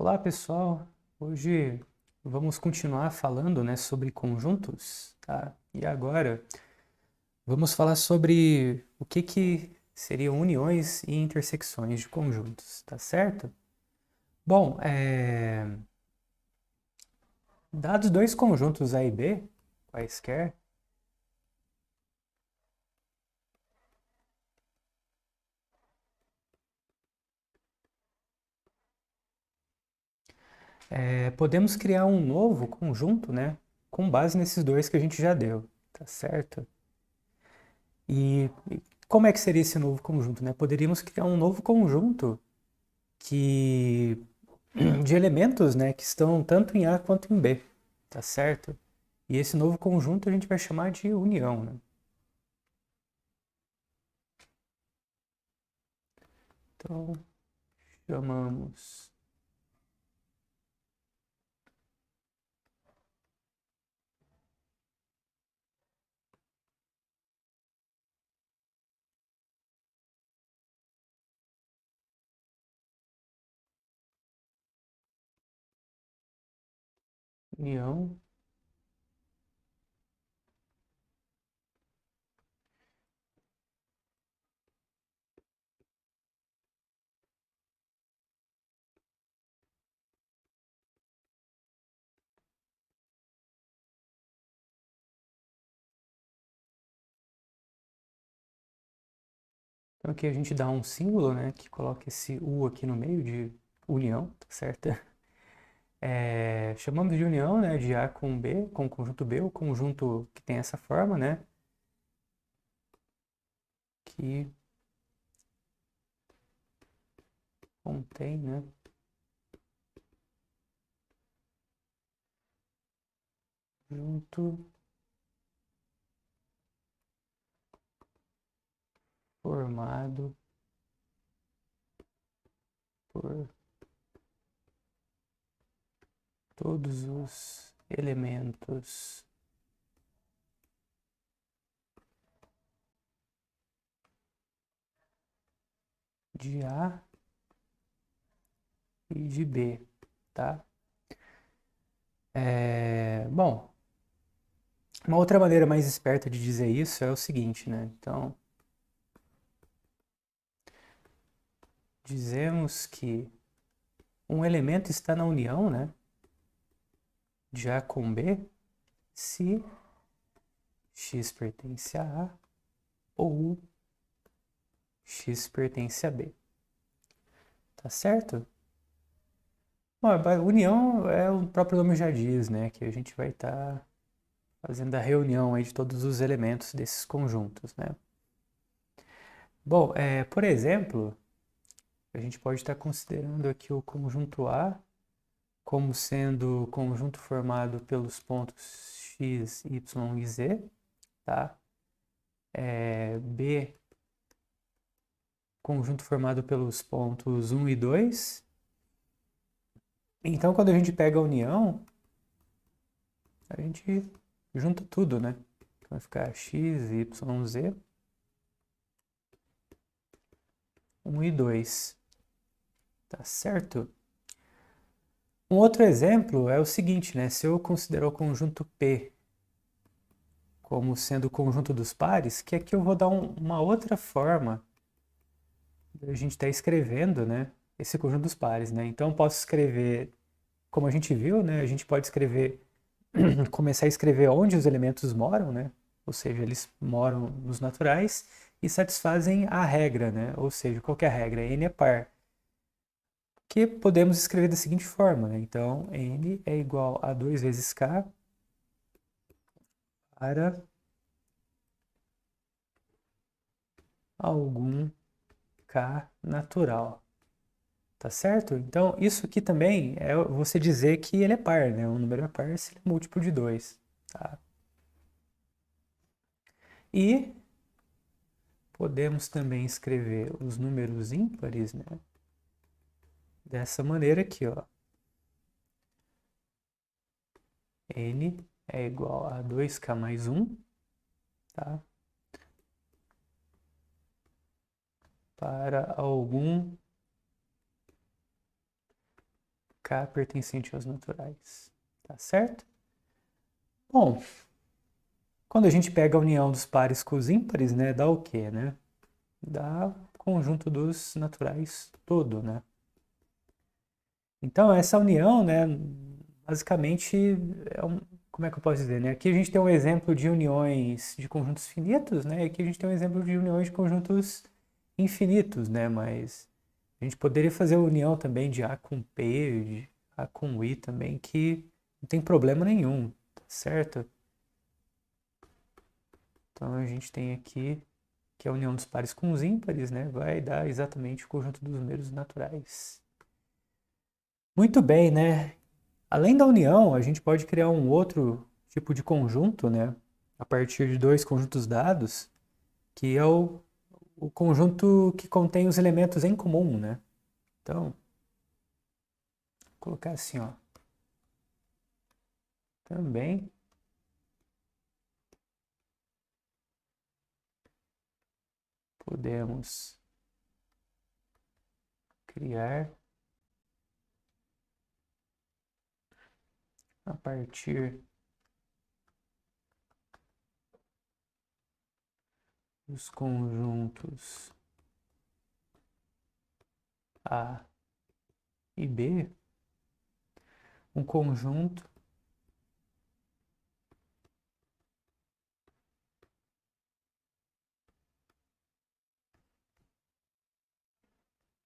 Olá, pessoal. Hoje vamos continuar falando, né, sobre conjuntos, tá? E agora vamos falar sobre o que seriam uniões e intersecções de conjuntos, tá certo? Bom, dados dois conjuntos A e B, quaisquer, podemos criar um novo conjunto, né, com base nesses dois que a gente já deu, tá certo? E como é que seria esse novo conjunto, né? Poderíamos criar um novo conjunto que de elementos, né, que estão tanto em A quanto em B, tá certo? E esse novo conjunto a gente vai chamar de união, né? Então, chamamos união. Então aqui a gente dá um símbolo, né, que coloca esse U aqui no meio de união, tá certo? Chamamos de união, né, de A com B, com o conjunto B, o conjunto que tem essa forma, né, que contém, né, junto formado por todos os elementos de A e de B, tá? Bom, uma outra maneira mais esperta de dizer isso é o seguinte, né? Então, dizemos que um elemento está na união, né, de A com B, se x pertence a A ou x pertence a B. Tá certo? Bom, a união é o próprio nome já diz, né, que a gente vai estar fazendo a reunião aí de todos os elementos desses conjuntos, né? Bom, por exemplo, a gente pode estar considerando aqui o conjunto A como sendo o conjunto formado pelos pontos x, y e z, tá? B, conjunto formado pelos pontos 1 e 2. Então, quando a gente pega a união, a gente junta tudo, né? Então, vai ficar x, y, z, 1 e 2. Tá certo? Um outro exemplo é o seguinte, né? Se eu considerar o conjunto P como sendo o conjunto dos pares, que aqui eu vou dar uma outra forma da gente estar escrevendo, né? Esse conjunto dos pares, né? Então, eu posso escrever, como a gente viu, né? A gente pode escrever, começar a escrever onde os elementos moram, né? Ou seja, eles moram nos naturais e satisfazem a regra, né? Ou seja, qual que é a regra? N é par. Que podemos escrever da seguinte forma, né? Então, N é igual a 2 vezes K para algum K natural. Tá certo? Então, isso aqui também é você dizer que ele é par, né? Um número é par se ele é múltiplo de 2. Tá? E podemos também escrever os números ímpares, né? Dessa maneira aqui, ó. N é igual a 2K mais 1, tá? Para algum K pertencente aos naturais. Tá certo? Bom, quando a gente pega a união dos pares com os ímpares, né, dá o quê, né? Dá o conjunto dos naturais todo, né? Então, essa união, né, basicamente, como é que eu posso dizer, né? Aqui a gente tem um exemplo de uniões de conjuntos finitos, né? E aqui a gente tem um exemplo de uniões de conjuntos infinitos, né? Mas a gente poderia fazer a união também de A com P, de A com I também, que não tem problema nenhum, tá certo? Então, a gente tem aqui que a união dos pares com os ímpares, né, vai dar exatamente o conjunto dos números naturais. Muito bem, né? Além da união, a gente pode criar um outro tipo de conjunto, né, a partir de dois conjuntos dados, que é o conjunto que contém os elementos em comum, né? Então, vou colocar assim, ó. Também podemos criar a partir dos conjuntos A e B, um conjunto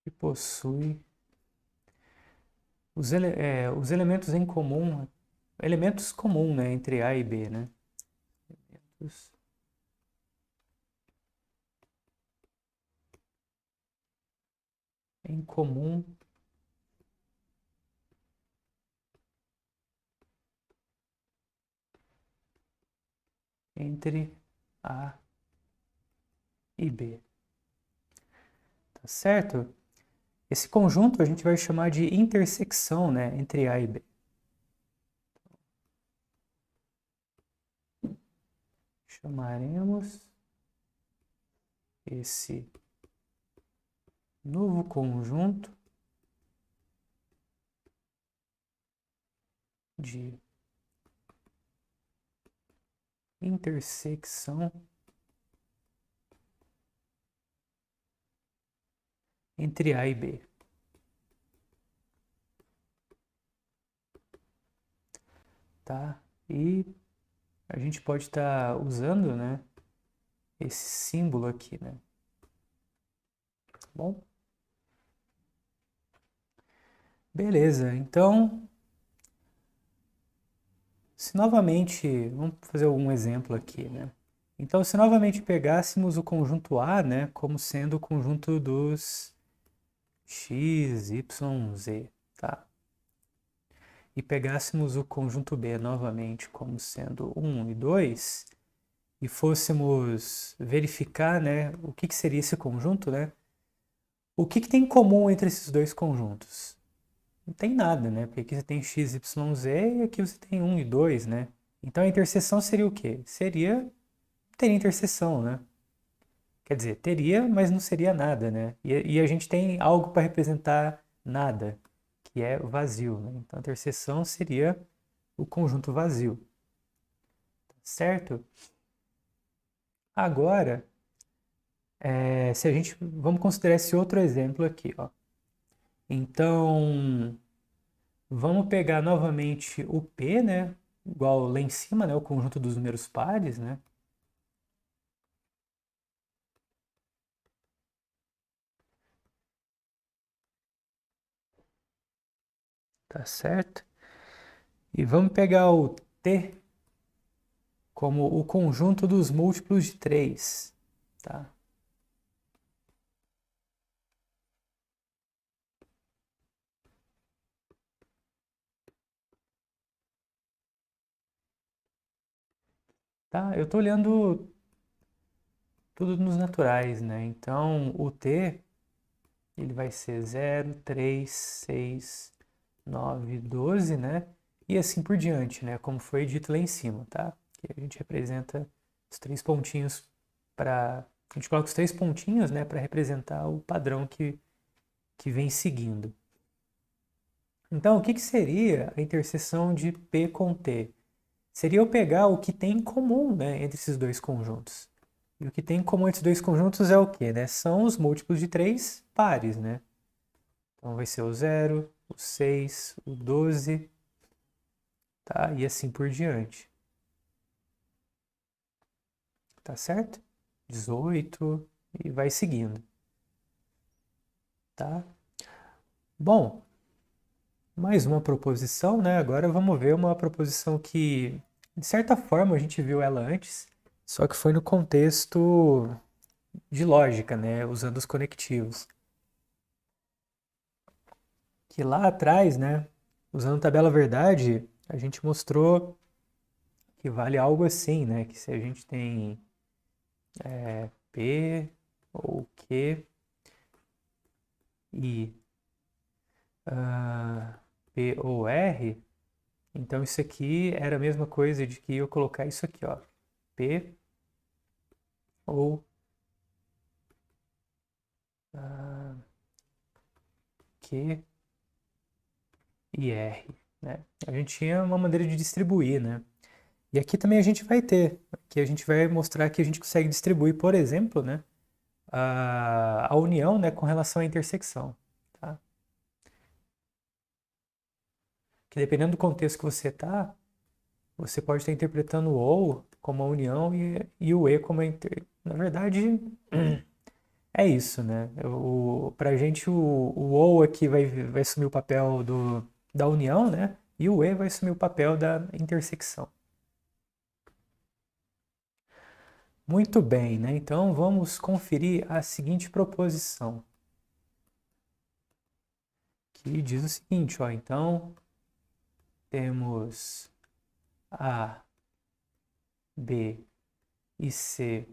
que possui os elementos em comum, elementos comuns, né, entre A e B, né? Elementos em comum entre A e B. Tá certo? Esse conjunto a gente vai chamar de intersecção, né, entre A e B. Chamaremos esse novo conjunto de intersecção entre A e B. Tá? E a gente pode estar usando, né, esse símbolo aqui, né? Tá bom? Beleza, então, se novamente, vamos fazer algum exemplo aqui, né? Então, se novamente pegássemos o conjunto A, né, como sendo o conjunto dos x, y, z, tá? E pegássemos o conjunto B novamente como sendo 1 e 2, e fôssemos verificar, né, o que seria esse conjunto, né? O que tem em comum entre esses dois conjuntos? Não tem nada, né? Porque aqui você tem x, y, z e aqui você tem 1 e 2, né? Então a interseção seria o quê? Teria interseção, né? Quer dizer, teria, mas não seria nada, né? E a gente tem algo para representar nada, que é vazio, né? Então a interseção seria o conjunto vazio, certo? Agora, se a gente, vamos considerar esse outro exemplo aqui, ó. Então, vamos pegar novamente o P, né? Igual lá em cima, né? O conjunto dos números pares, né? Tá certo? E vamos pegar o T como o conjunto dos múltiplos de 3, tá? Tá? Eu estou olhando tudo nos naturais, né? Então, o T, ele vai ser 0, 3, 6, 9, 12, né? E assim por diante, né? Como foi dito lá em cima, tá? Que a gente representa os três pontinhos para... A gente coloca os três pontinhos, né? Para representar o padrão que vem seguindo. Então, o que seria a interseção de P com T? Seria eu pegar o que tem em comum, né, entre esses dois conjuntos. E o que tem em comum entre os dois conjuntos é o quê, né? São os múltiplos de 3 pares, né? Então vai ser o 0, o 6, o 12, tá? E assim por diante. Tá certo? 18 e vai seguindo, tá? Bom, mais uma proposição, né? Agora vamos ver uma proposição que, de certa forma, a gente viu ela antes, só que foi no contexto de lógica, né? Usando os conectivos. Que lá atrás, né? Usando tabela verdade, a gente mostrou que vale algo assim, né? Que se a gente tem P ou Q e P ou R, então isso aqui era a mesma coisa de que eu colocar isso aqui, ó. P ou Q e R, né? A gente tinha uma maneira de distribuir, né? E aqui também a gente vai ter, que a gente vai mostrar que a gente consegue distribuir, por exemplo, né, a união, né, com relação à intersecção, tá? Que dependendo do contexto que você tá, você pode estar interpretando o ou como a união e o e como a Na verdade, é isso, né? Pra gente, o ou aqui vai assumir o papel da união, né? E o e vai assumir o papel da intersecção. Muito bem, né? Então vamos conferir a seguinte proposição, que diz o seguinte, ó, então temos A, B e C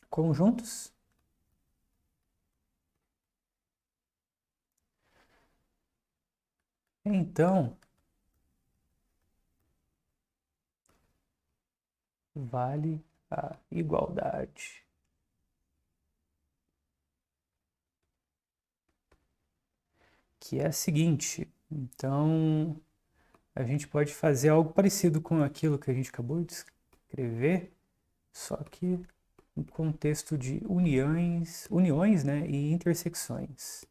conjuntos. Então vale a igualdade. Que é a seguinte, então a gente pode fazer algo parecido com aquilo que a gente acabou de escrever, só que no contexto de uniões, né, e intersecções.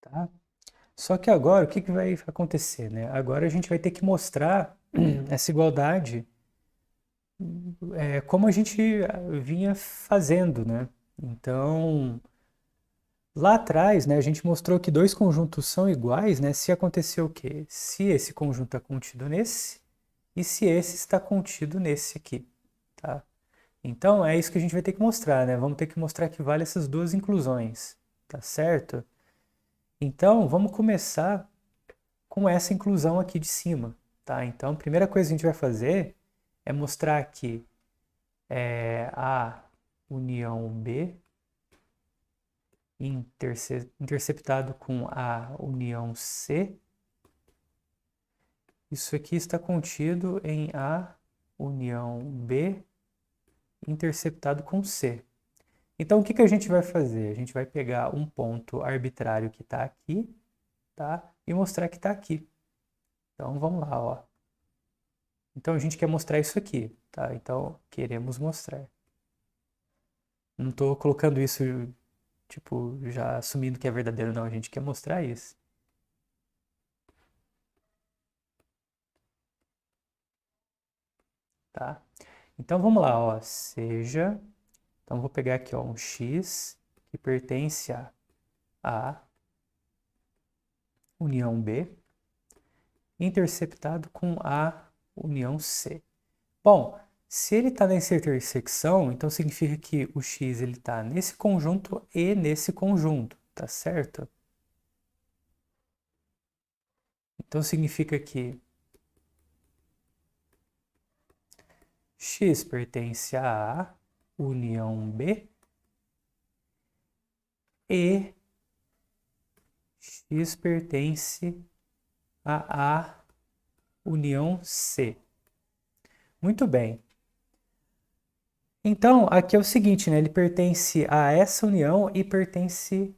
Tá? Só que agora o que vai acontecer, né? Agora a gente vai ter que mostrar essa igualdade como a gente vinha fazendo, né? Então, lá atrás, né, a gente mostrou que dois conjuntos são iguais, né, se acontecer o quê? Se esse conjunto está contido nesse e se esse está contido nesse aqui, tá? Então, é isso que a gente vai ter que mostrar, né? Vamos ter que mostrar que vale essas duas inclusões, tá certo? Então, vamos começar com essa inclusão aqui de cima, tá? Então, a primeira coisa que a gente vai fazer é mostrar que A união B interceptado com A união C, isso aqui está contido em A união B interceptado com C. Então, o que a gente vai fazer? A gente vai pegar um ponto arbitrário que está aqui, tá? E mostrar que está aqui. Então, vamos lá, ó. Então, a gente quer mostrar isso aqui, tá? Então, queremos mostrar. Não estou colocando isso, tipo, já assumindo que é verdadeiro, não. A gente quer mostrar isso. Tá? Então, vamos lá, ó. Seja... Então, vou pegar aqui, ó, um x que pertence a A união B interceptado com A união C. Bom, se ele está nessa intersecção, então significa que o x ele está nesse conjunto e nesse conjunto, tá certo? Então significa que x pertence a A união B e X pertence a A união C. Muito bem. Então, aqui é o seguinte, né? Ele pertence a essa união e pertence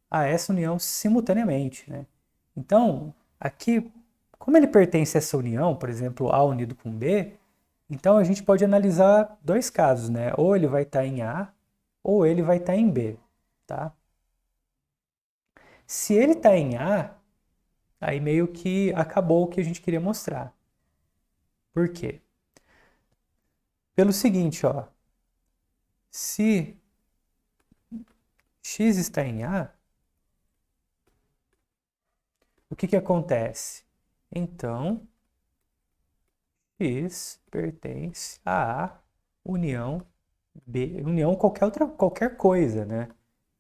a essa união simultaneamente, né? Então, aqui, como ele pertence a essa união, por exemplo, A unido com B, então a gente pode analisar dois casos, né? Ou ele vai estar em A, ou ele vai estar em B, tá? Se ele está em A, aí meio que acabou o que a gente queria mostrar. Por quê? Pelo seguinte, ó. Se X está em A, o que acontece? Então, X pertence a A união B, união qualquer coisa, né?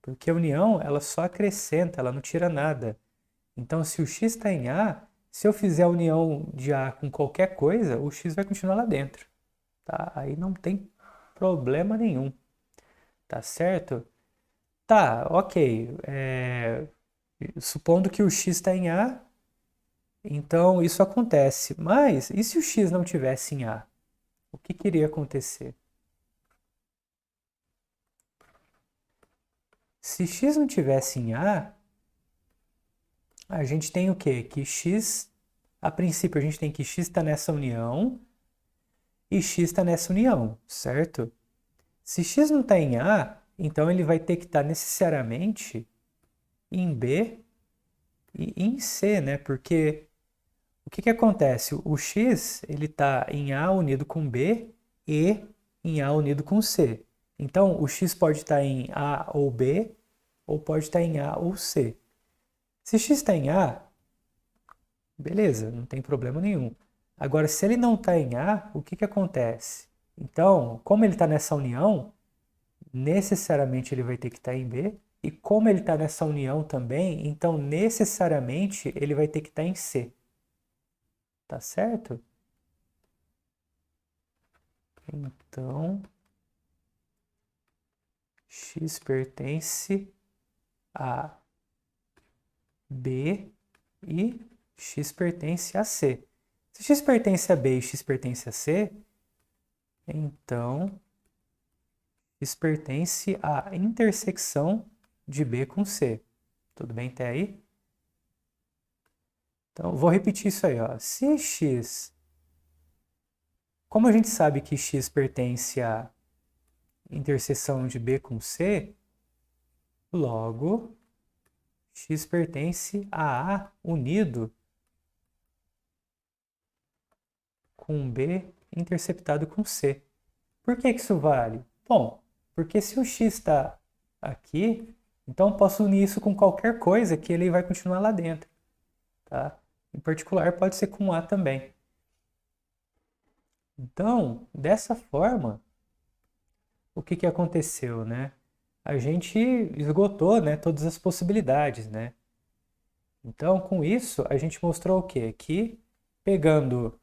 Porque a união, ela só acrescenta, ela não tira nada. Então, se o X está em A, se eu fizer a união de A com qualquer coisa, o X vai continuar lá dentro, tá? Aí não tem problema nenhum, tá certo? Tá, ok. Supondo que o X está em A, então isso acontece. Mas, e se o X não tivesse em A? O que iria acontecer? Se X não tivesse em A, a gente tem o quê? Que X, a princípio, a gente tem que X está nessa união e X está nessa união, certo? Se X não está em A, então ele vai ter que estar necessariamente em B e em C, né? Porque o que acontece? O X ele está em A unido com B e em A unido com C. Então, o X pode estar em A ou B, ou pode estar em A ou C. Se X está em A, beleza, não tem problema nenhum. Agora, se ele não está em A, o que acontece? Então, como ele está nessa união, necessariamente ele vai ter que estar em B. E como ele está nessa união também, então necessariamente ele vai ter que estar em C. Tá certo? Então, X pertence a B e X pertence a C. Se X pertence a B e X pertence a C, então X pertence à intersecção de B com C. Tudo bem até aí? Então, vou repetir isso aí, ó. Se X... Como a gente sabe que X pertence à interseção de B com C, logo, X pertence a A unido com B interceptado com C. Por que isso vale? Bom, porque se o X está aqui, então eu posso unir isso com qualquer coisa que ele vai continuar lá dentro. Tá? Em particular, pode ser com A também. Então, dessa forma, o que aconteceu, né? A gente esgotou, né, todas as possibilidades, né? Então, com isso, a gente mostrou o quê? Que pegando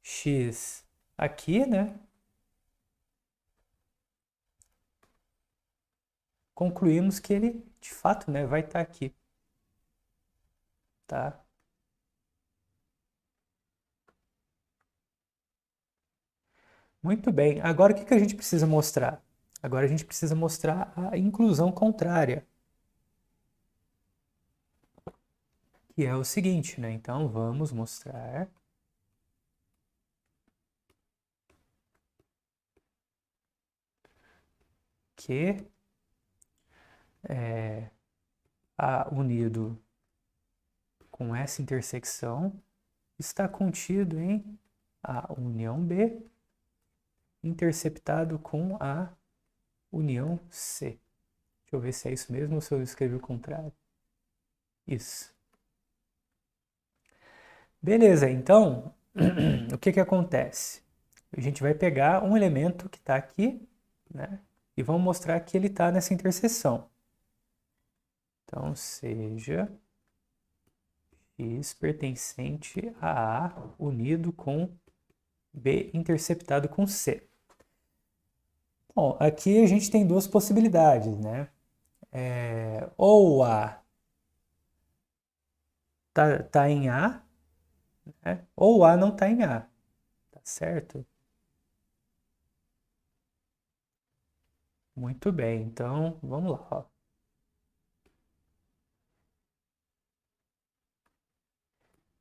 X aqui, né? Concluímos que ele, de fato, né, vai estar aqui. Tá? Muito bem. Agora, o que a gente precisa mostrar? Agora a gente precisa mostrar a inclusão contrária. Que é o seguinte, né? Então, vamos mostrar que A unido com essa intersecção está contido em A união B interceptado com a união C. Deixa eu ver se é isso mesmo ou se eu escrevi o contrário. Isso. Beleza, então, o que acontece? A gente vai pegar um elemento que está aqui, né? E vamos mostrar que ele está nessa interseção. Então, seja X pertencente a A unido com B interceptado com C. Bom, aqui a gente tem duas possibilidades, né? ou A tá em A, né? Ou A não tá em A, tá certo? Muito bem, então vamos lá, ó.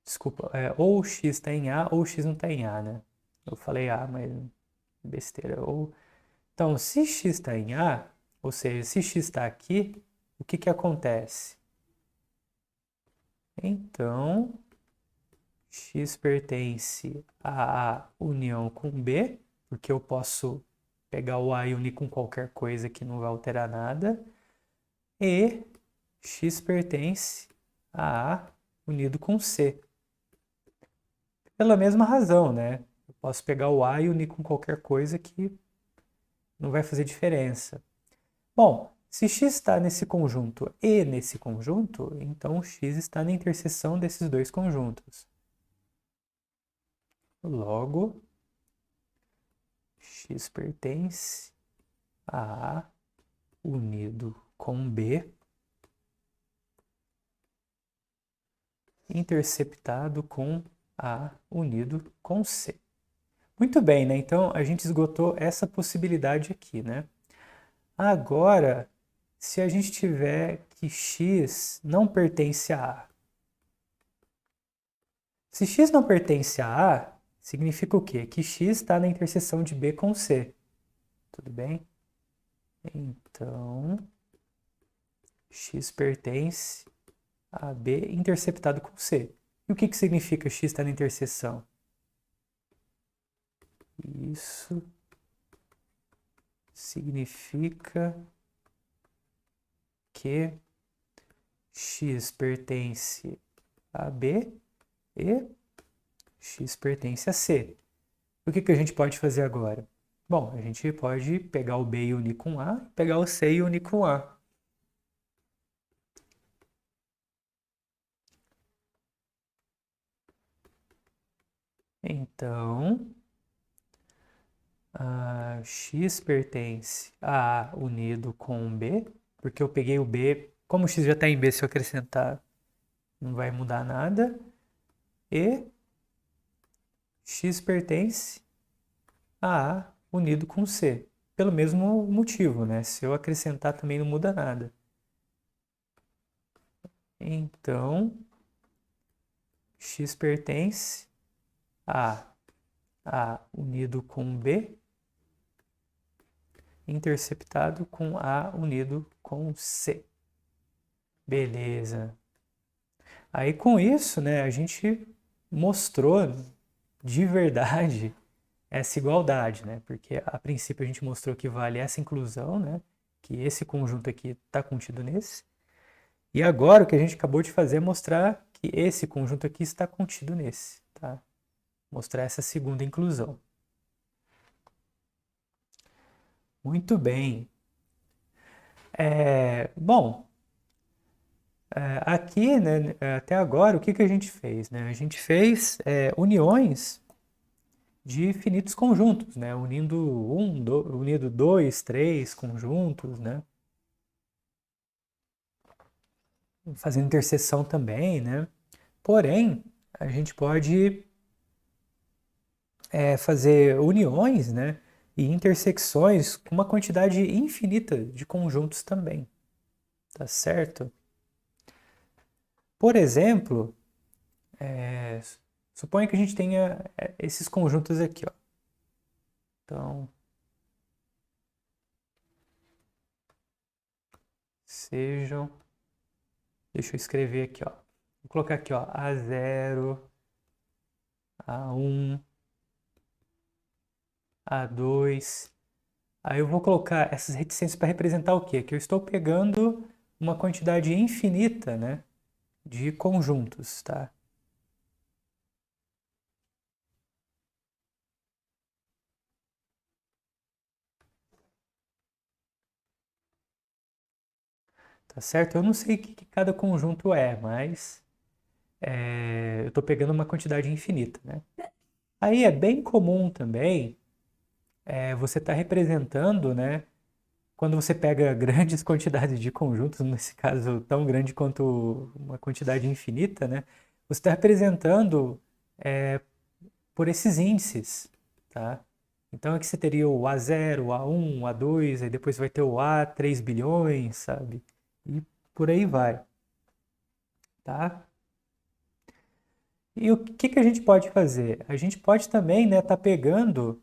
Desculpa, ou X está em A ou X não está em A, né? Eu falei A, mas besteira. Então, se X está em A, ou seja, se X está aqui, o que que acontece? Então, X pertence a A união com B, porque eu posso pegar o A e unir com qualquer coisa que não vai alterar nada. E X pertence a A unido com C. Pela mesma razão, né? Eu posso pegar o A e unir com qualquer coisa que não vai fazer diferença. Bom, se x está nesse conjunto e nesse conjunto, então x está na interseção desses dois conjuntos. Logo, x pertence a A unido com B, interceptado com A unido com C. Muito bem, né? Então a gente esgotou essa possibilidade aqui, né? Agora, se a gente tiver que x não pertence a A. Se x não pertence a A, significa o quê? Que x está na interseção de B com C. Tudo bem? Então, x pertence a B interceptado com C. E o que que significa x está na interseção? Isso significa que x pertence a B e x pertence a C. O que que a gente pode fazer agora? Bom, a gente pode pegar o B e unir com A, pegar o C e unir com A. Então, x pertence a A unido com B, porque eu peguei o B, como o x já está em B, se eu acrescentar, não vai mudar nada. E x pertence a A unido com C, pelo mesmo motivo, né? Se eu acrescentar também não muda nada. Então, x pertence a A unido com B, interceptado com A unido com C. Beleza. Aí com isso, né, a gente mostrou de verdade essa igualdade, né? Porque a princípio a gente mostrou que vale essa inclusão, né? Que esse conjunto aqui está contido nesse. E agora o que a gente acabou de fazer é mostrar que esse conjunto aqui está contido nesse, tá? Mostrar essa segunda inclusão. Muito bem. Bom, aqui, né, até agora, o que que a gente fez, né? A gente fez uniões de finitos conjuntos, né? Unindo dois, três conjuntos, né? Fazendo interseção também, né? Porém, a gente pode fazer uniões, né? E intersecções com uma quantidade infinita de conjuntos também, tá certo? Por exemplo, suponha que a gente tenha esses conjuntos aqui, ó. Então, sejam. Deixa eu escrever aqui, ó. Vou colocar aqui, ó, A0, A1, A2. Aí eu vou colocar essas reticências para representar o quê? Que eu estou pegando uma quantidade infinita, né, de conjuntos, tá? Tá certo? Eu não sei o que cada conjunto é, mas eu estou pegando uma quantidade infinita, né? Aí é bem comum também você estar representando, né, quando você pega grandes quantidades de conjuntos, nesse caso tão grande quanto uma quantidade infinita, né? Você está representando por esses índices, tá? Então aqui você teria o A0, o A1, o A2, aí depois vai ter o A, 3 bilhões, sabe? E por aí vai, tá? E o que que a gente pode fazer? A gente pode também, né, tá pegando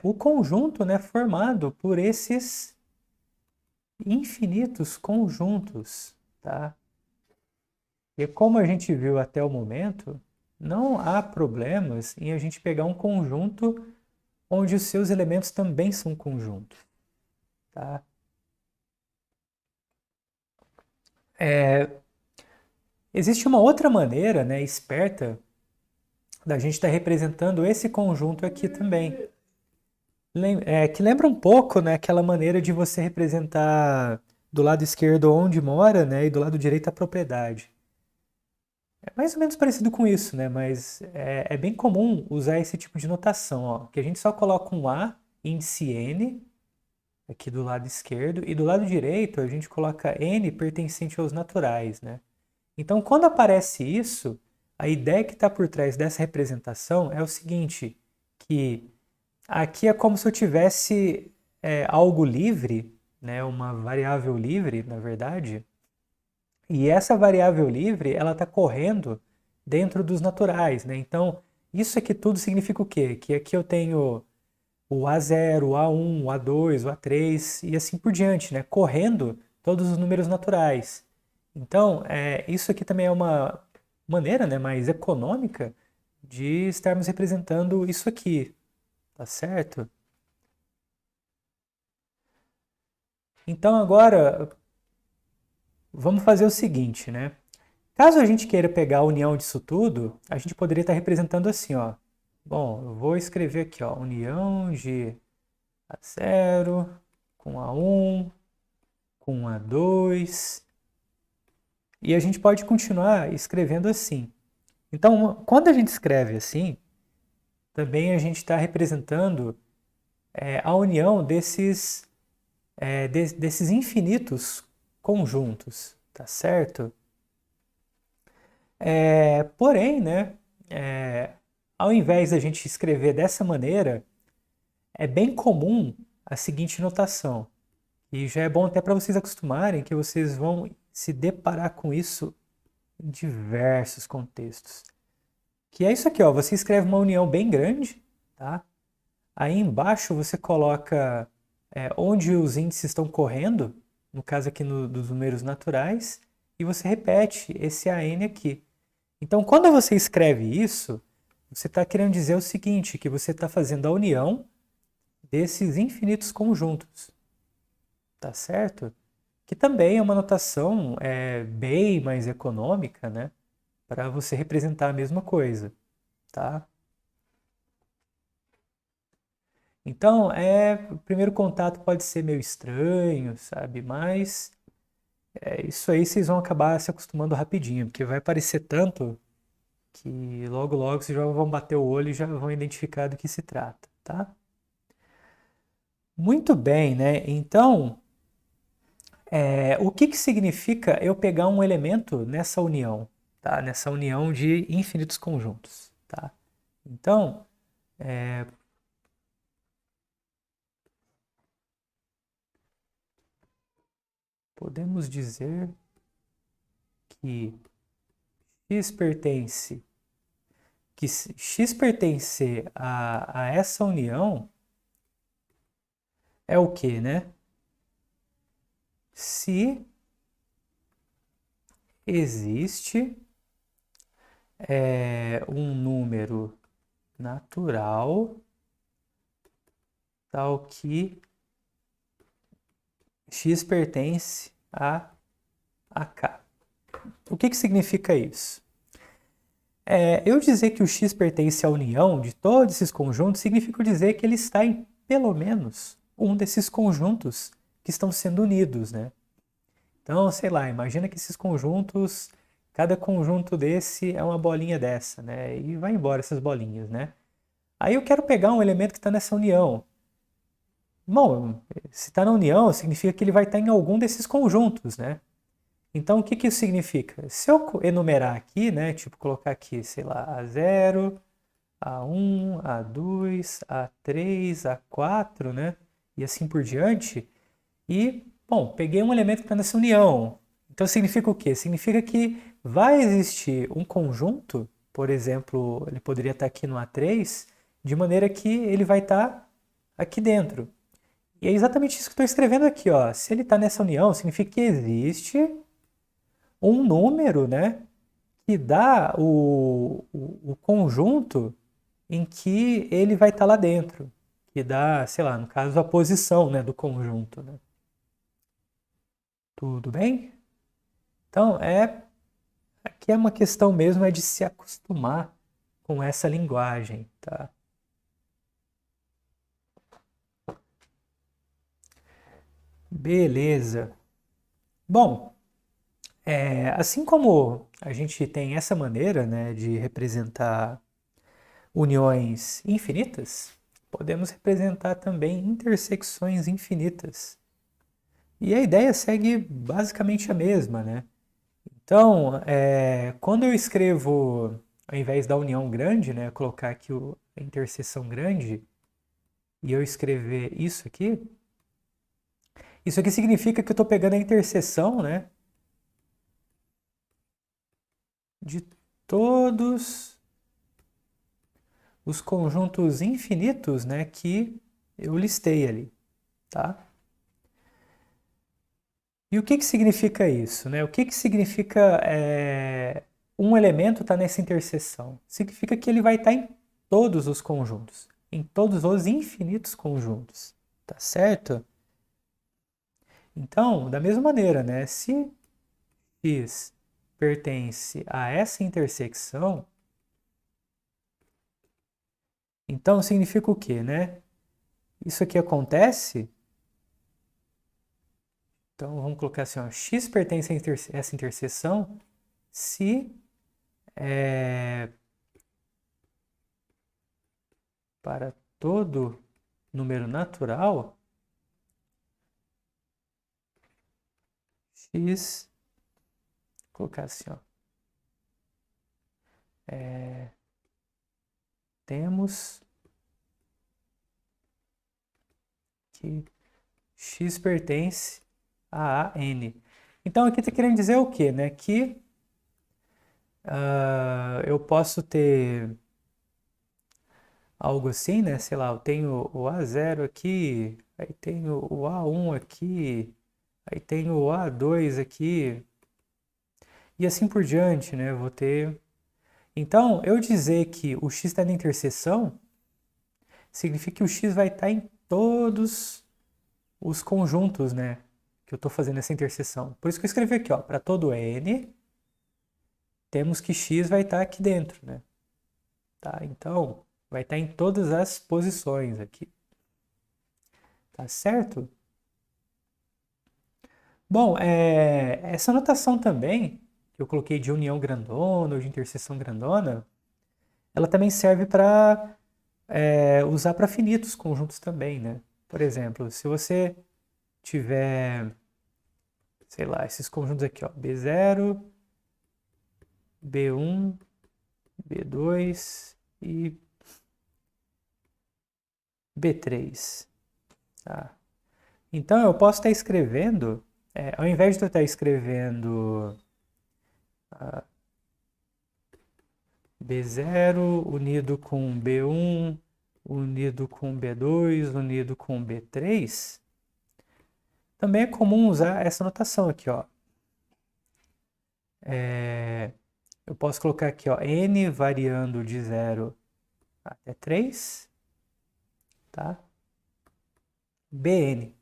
o conjunto, né, formado por esses infinitos conjuntos, tá? E como a gente viu até o momento, não há problemas em a gente pegar um conjunto onde os seus elementos também são conjuntos, tá? Existe uma outra maneira, né, esperta, da gente estar representando esse conjunto aqui também. Que lembra um pouco, né, aquela maneira de você representar do lado esquerdo onde mora, né, e do lado direito a propriedade. É mais ou menos parecido com isso, né, mas é bem comum usar esse tipo de notação, ó, que a gente só coloca um A, índice N, aqui do lado esquerdo, e do lado direito a gente coloca N pertencente aos naturais, né? Então, quando aparece isso, a ideia que está por trás dessa representação é o seguinte, que aqui é como se eu tivesse algo livre, né, uma variável livre, na verdade, e essa variável livre ela está correndo dentro dos naturais, né? Então, isso aqui tudo significa o quê? Que aqui eu tenho o A0, o A1, o A2, o A3 e assim por diante, né? Correndo todos os números naturais. Então, isso aqui também é uma maneira, né, mais econômica de estarmos representando isso aqui, tá certo? Então agora vamos fazer o seguinte, né? Caso a gente queira pegar a união disso tudo, a gente poderia estar representando assim, ó. Bom, eu vou escrever aqui, ó, união de A0 com A1 com A2 e a gente pode continuar escrevendo assim. Então, quando a gente escreve assim, também a gente está representando a união desses infinitos conjuntos, tá certo? Porém, né, ao invés da gente escrever dessa maneira, é bem comum a seguinte notação. E já é bom até para vocês acostumarem que vocês vão se deparar com isso em diversos contextos. Que é isso aqui, ó, você escreve uma união bem grande, tá? Aí embaixo você coloca onde os índices estão correndo, no caso aqui dos números naturais, e você repete esse AN aqui. Então, quando você escreve isso, você está querendo dizer o seguinte, que você está fazendo a união desses infinitos conjuntos, tá certo? Que também é uma notação bem mais econômica, né? Para você representar a mesma coisa, tá? Então, o primeiro contato pode ser meio estranho, sabe? Mas isso aí vocês vão acabar se acostumando rapidinho, porque vai parecer tanto que logo logo vocês já vão bater o olho e já vão identificar do que se trata, tá? Muito bem, né? Então, o que que significa eu pegar um elemento nessa união, tá? Nessa união de infinitos conjuntos, tá? Então, podemos dizer que x pertence, que se x pertencer a essa união é o que, né? Se existe um número natural tal que x pertence a k. O que que significa isso? Eu dizer que o x pertence à união de todos esses conjuntos significa dizer que ele está em pelo menos um desses conjuntos que estão sendo unidos, né? Então, sei lá, imagina que esses conjuntos, cada conjunto desse é uma bolinha dessa, né? E vai embora essas bolinhas, né? Aí eu quero pegar um elemento que está nessa união. Bom, se está na união, significa que ele vai estar em algum desses conjuntos, né? Então, o que que isso significa? Se eu enumerar aqui, né, tipo colocar aqui, sei lá, A0, A1, A2, A3, A4, né, e assim por diante, e, bom, peguei um elemento que está nessa união. Então, significa o quê? Significa que vai existir um conjunto, por exemplo, ele poderia estar aqui no A3, de maneira que ele vai estar aqui dentro. E é exatamente isso que eu estou escrevendo aqui, ó. Se ele está nessa união, significa que existe um número, né, que dá o conjunto em que ele vai estar lá dentro, que dá, sei lá, no caso, a posição, né, do conjunto, né? Tudo bem? Então, aqui é uma questão mesmo é de se acostumar com essa linguagem, tá? Beleza. Bom, assim como a gente tem essa maneira, né, de representar uniões infinitas, podemos representar também intersecções infinitas. E a ideia segue basicamente a mesma, né? Então, quando eu escrevo, ao invés da união grande, né, colocar aqui a interseção grande, e eu escrever isso aqui significa que eu estou pegando a interseção, né, de todos os conjuntos infinitos, né, que eu listei ali, tá? E o que que significa isso, né? O que que significa um elemento estar nessa interseção? Significa que ele vai estar em todos os conjuntos, em todos os infinitos conjuntos, tá certo? Então, da mesma maneira, né? Se x pertence a essa intersecção, então significa o quê, né? Isso aqui acontece, então vamos colocar assim, ó, x pertence a essa interseção se para todo número natural, x, vou colocar assim, ó, temos que x pertence a n. Então aqui está querendo dizer o quê, né? Que eu posso ter algo assim, né? Sei lá, eu tenho o A0 aqui, aí tenho o A1 aqui, aí tenho o A2 aqui, e assim por diante, né? Eu vou ter. Então, eu dizer que o x está na interseção significa que o x vai estar em todos os conjuntos, né? Que eu estou fazendo essa interseção. Por isso que eu escrevi aqui, ó, para todo n, temos que x vai estar aqui dentro, né? Tá? Então, vai estar em todas as posições aqui. Tá certo? Bom, essa notação também, que eu coloquei de união grandona ou de interseção grandona, ela também serve para usar para finitos conjuntos também, né? Por exemplo, se você tiver, sei lá, esses conjuntos aqui, ó, B0, B1, B2 e B3, tá? Então eu posso estar escrevendo, ao invés de eu estar escrevendo B0 unido com B1, unido com B2, unido com B3, também é comum usar essa notação aqui, ó. Eu posso colocar aqui, ó, n variando de 0 até 3, tá? Bn.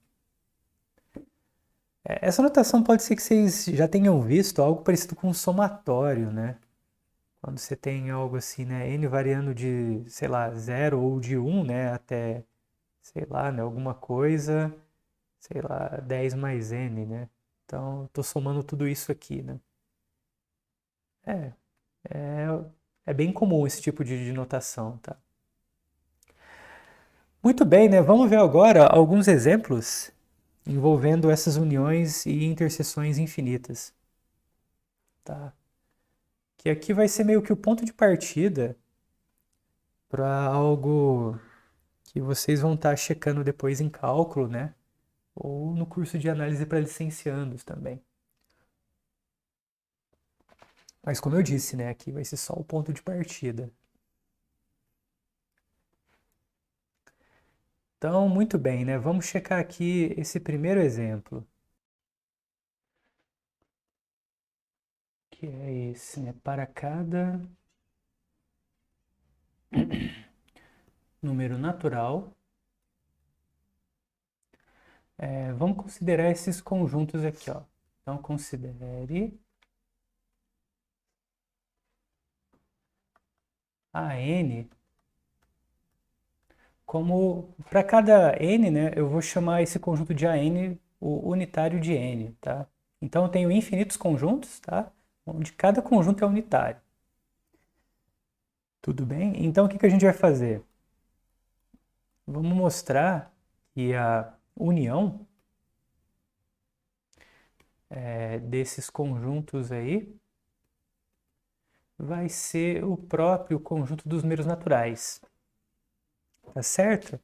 Essa notação pode ser que vocês já tenham visto algo parecido com um somatório, né? Quando você tem algo assim, né, n variando de, sei lá, 0 ou de 1, né, até, sei lá, né, alguma coisa, sei lá, 10 mais n, né? Então, estou somando tudo isso aqui, né? É, é, é bem comum esse tipo de notação, tá? Muito bem, né? Vamos ver agora alguns exemplos envolvendo essas uniões e interseções infinitas, tá? Que aqui vai ser meio que o ponto de partida para algo que vocês vão estar checando depois em cálculo, né? Ou no curso de análise para licenciandos também. Mas como eu disse, né? Aqui vai ser só o ponto de partida. Então, muito bem, né? Vamos checar aqui esse primeiro exemplo. Que é esse, né? Para cada número natural, vamos considerar esses conjuntos aqui, ó. Então, considere a n como, para cada n, né, eu vou chamar esse conjunto de AN o unitário de n, tá? Então, eu tenho infinitos conjuntos, tá? Onde cada conjunto é unitário. Tudo bem? Então, o que a gente vai fazer? Vamos mostrar que a união desses conjuntos aí vai ser o próprio conjunto dos números naturais. Tá certo?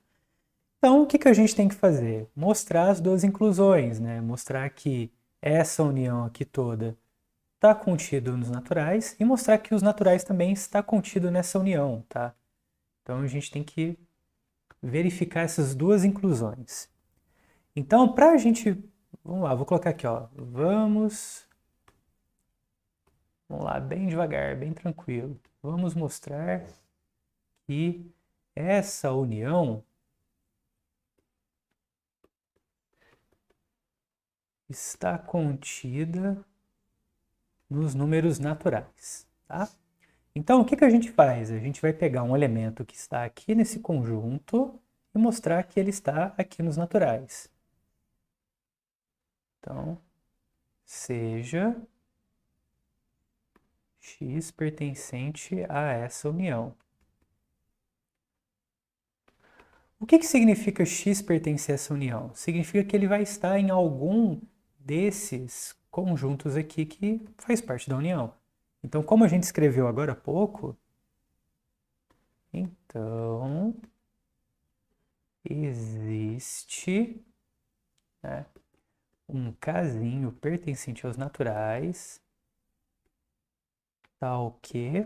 Então, o que a gente tem que fazer? Mostrar as duas inclusões, né? Mostrar que essa união aqui toda está contido nos naturais e mostrar que os naturais também está contido nessa união, tá? Então, a gente tem que verificar essas duas inclusões. Então, para a gente... Vamos lá, vou colocar aqui, ó. Vamos lá, bem devagar, bem tranquilo. Vamos mostrar que essa união está contida nos números naturais, tá? Então, o que a gente faz? A gente vai pegar um elemento que está aqui nesse conjunto e mostrar que ele está aqui nos naturais. Então, seja x pertencente a essa união. O que significa x pertencer a essa união? Significa que ele vai estar em algum desses conjuntos aqui que faz parte da união. Então, como a gente escreveu agora há pouco, então existe, né, um casinho pertencente aos naturais, tal que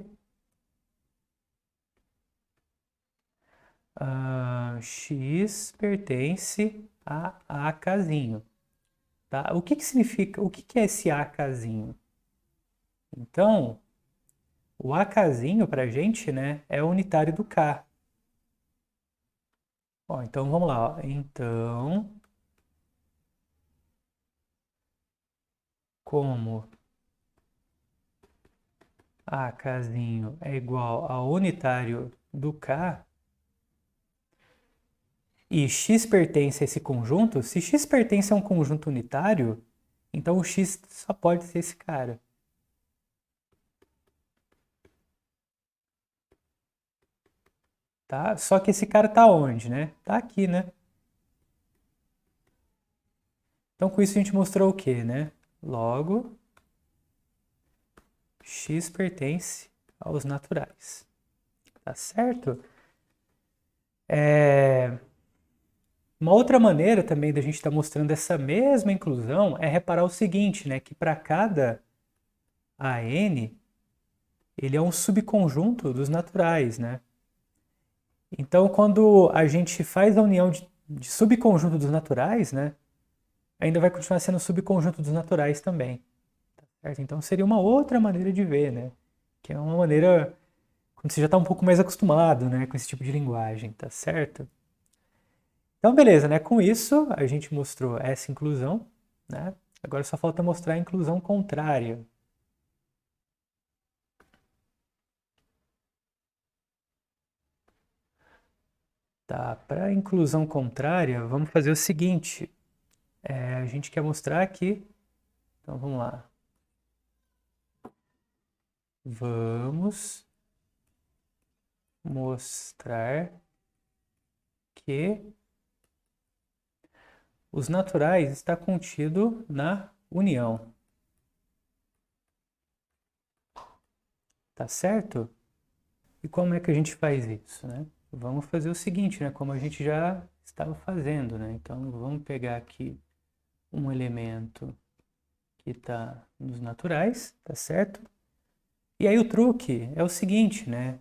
x pertence a casinho. Tá? O que significa, o que é esse a casinho? Então, o a casinho para a gente, né, é o unitário do k. Ó, então vamos lá. Ó. Então, como a casinho é igual ao unitário do k, e x pertence a esse conjunto, se x pertence a um conjunto unitário, então o x só pode ser esse cara. Tá? Só que esse cara tá onde, né? Tá aqui, né? Então com isso a gente mostrou o quê, né? Logo, x pertence aos naturais. Tá certo? Uma outra maneira também da gente estar mostrando essa mesma inclusão é reparar o seguinte, né? Que para cada AN, ele é um subconjunto dos naturais, né? Então, quando a gente faz a união de subconjunto dos naturais, né? Ainda vai continuar sendo subconjunto dos naturais também. Tá certo? Então, seria uma outra maneira de ver, né? Que é uma maneira quando você já está um pouco mais acostumado, né, com esse tipo de linguagem, tá certo? Então, beleza, né? Com isso, a gente mostrou essa inclusão, né? Agora só falta mostrar a inclusão contrária. Tá, para a inclusão contrária, vamos fazer o seguinte. A gente quer mostrar aqui. Então, vamos lá. Vamos mostrar que os naturais está contido na união. Tá certo? E como é que a gente faz isso, né? Vamos fazer o seguinte, né? Como a gente já estava fazendo, né? Então, vamos pegar aqui um elemento que está nos naturais, tá certo? E aí o truque é o seguinte, né?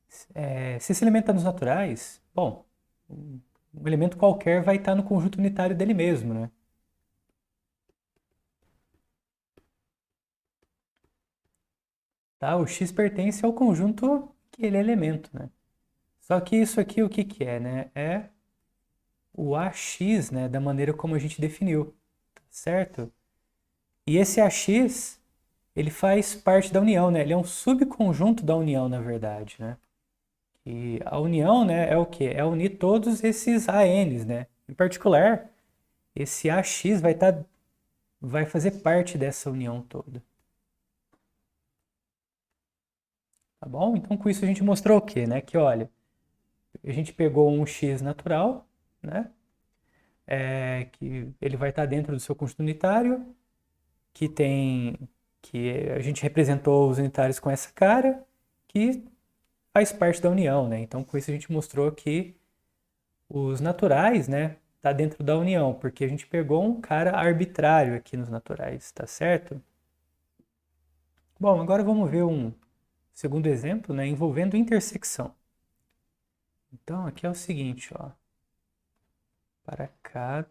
Se esse elemento está nos naturais, bom, um elemento qualquer vai estar no conjunto unitário dele mesmo, né? Tá? O x pertence ao conjunto que ele é elemento, né? Só que isso aqui o que que é, né? É o AX, né, da maneira como a gente definiu, tá certo? E esse AX, ele faz parte da união, né? Ele é um subconjunto da união, na verdade, né? E a união, né, é o quê? É unir todos esses ANs, né? Em particular, esse AX vai fazer parte dessa união toda. Tá bom? Então, com isso a gente mostrou o quê, né? Que, olha, a gente pegou um X natural, né? Que ele vai estar dentro do seu conjunto unitário, que a gente representou os unitários com essa cara, que faz parte da união, né? Então, com isso a gente mostrou que os naturais, né, tá dentro da união, porque a gente pegou um cara arbitrário aqui nos naturais, tá certo? Bom, agora vamos ver um segundo exemplo, né, envolvendo intersecção. Então, aqui é o seguinte, ó. Para cada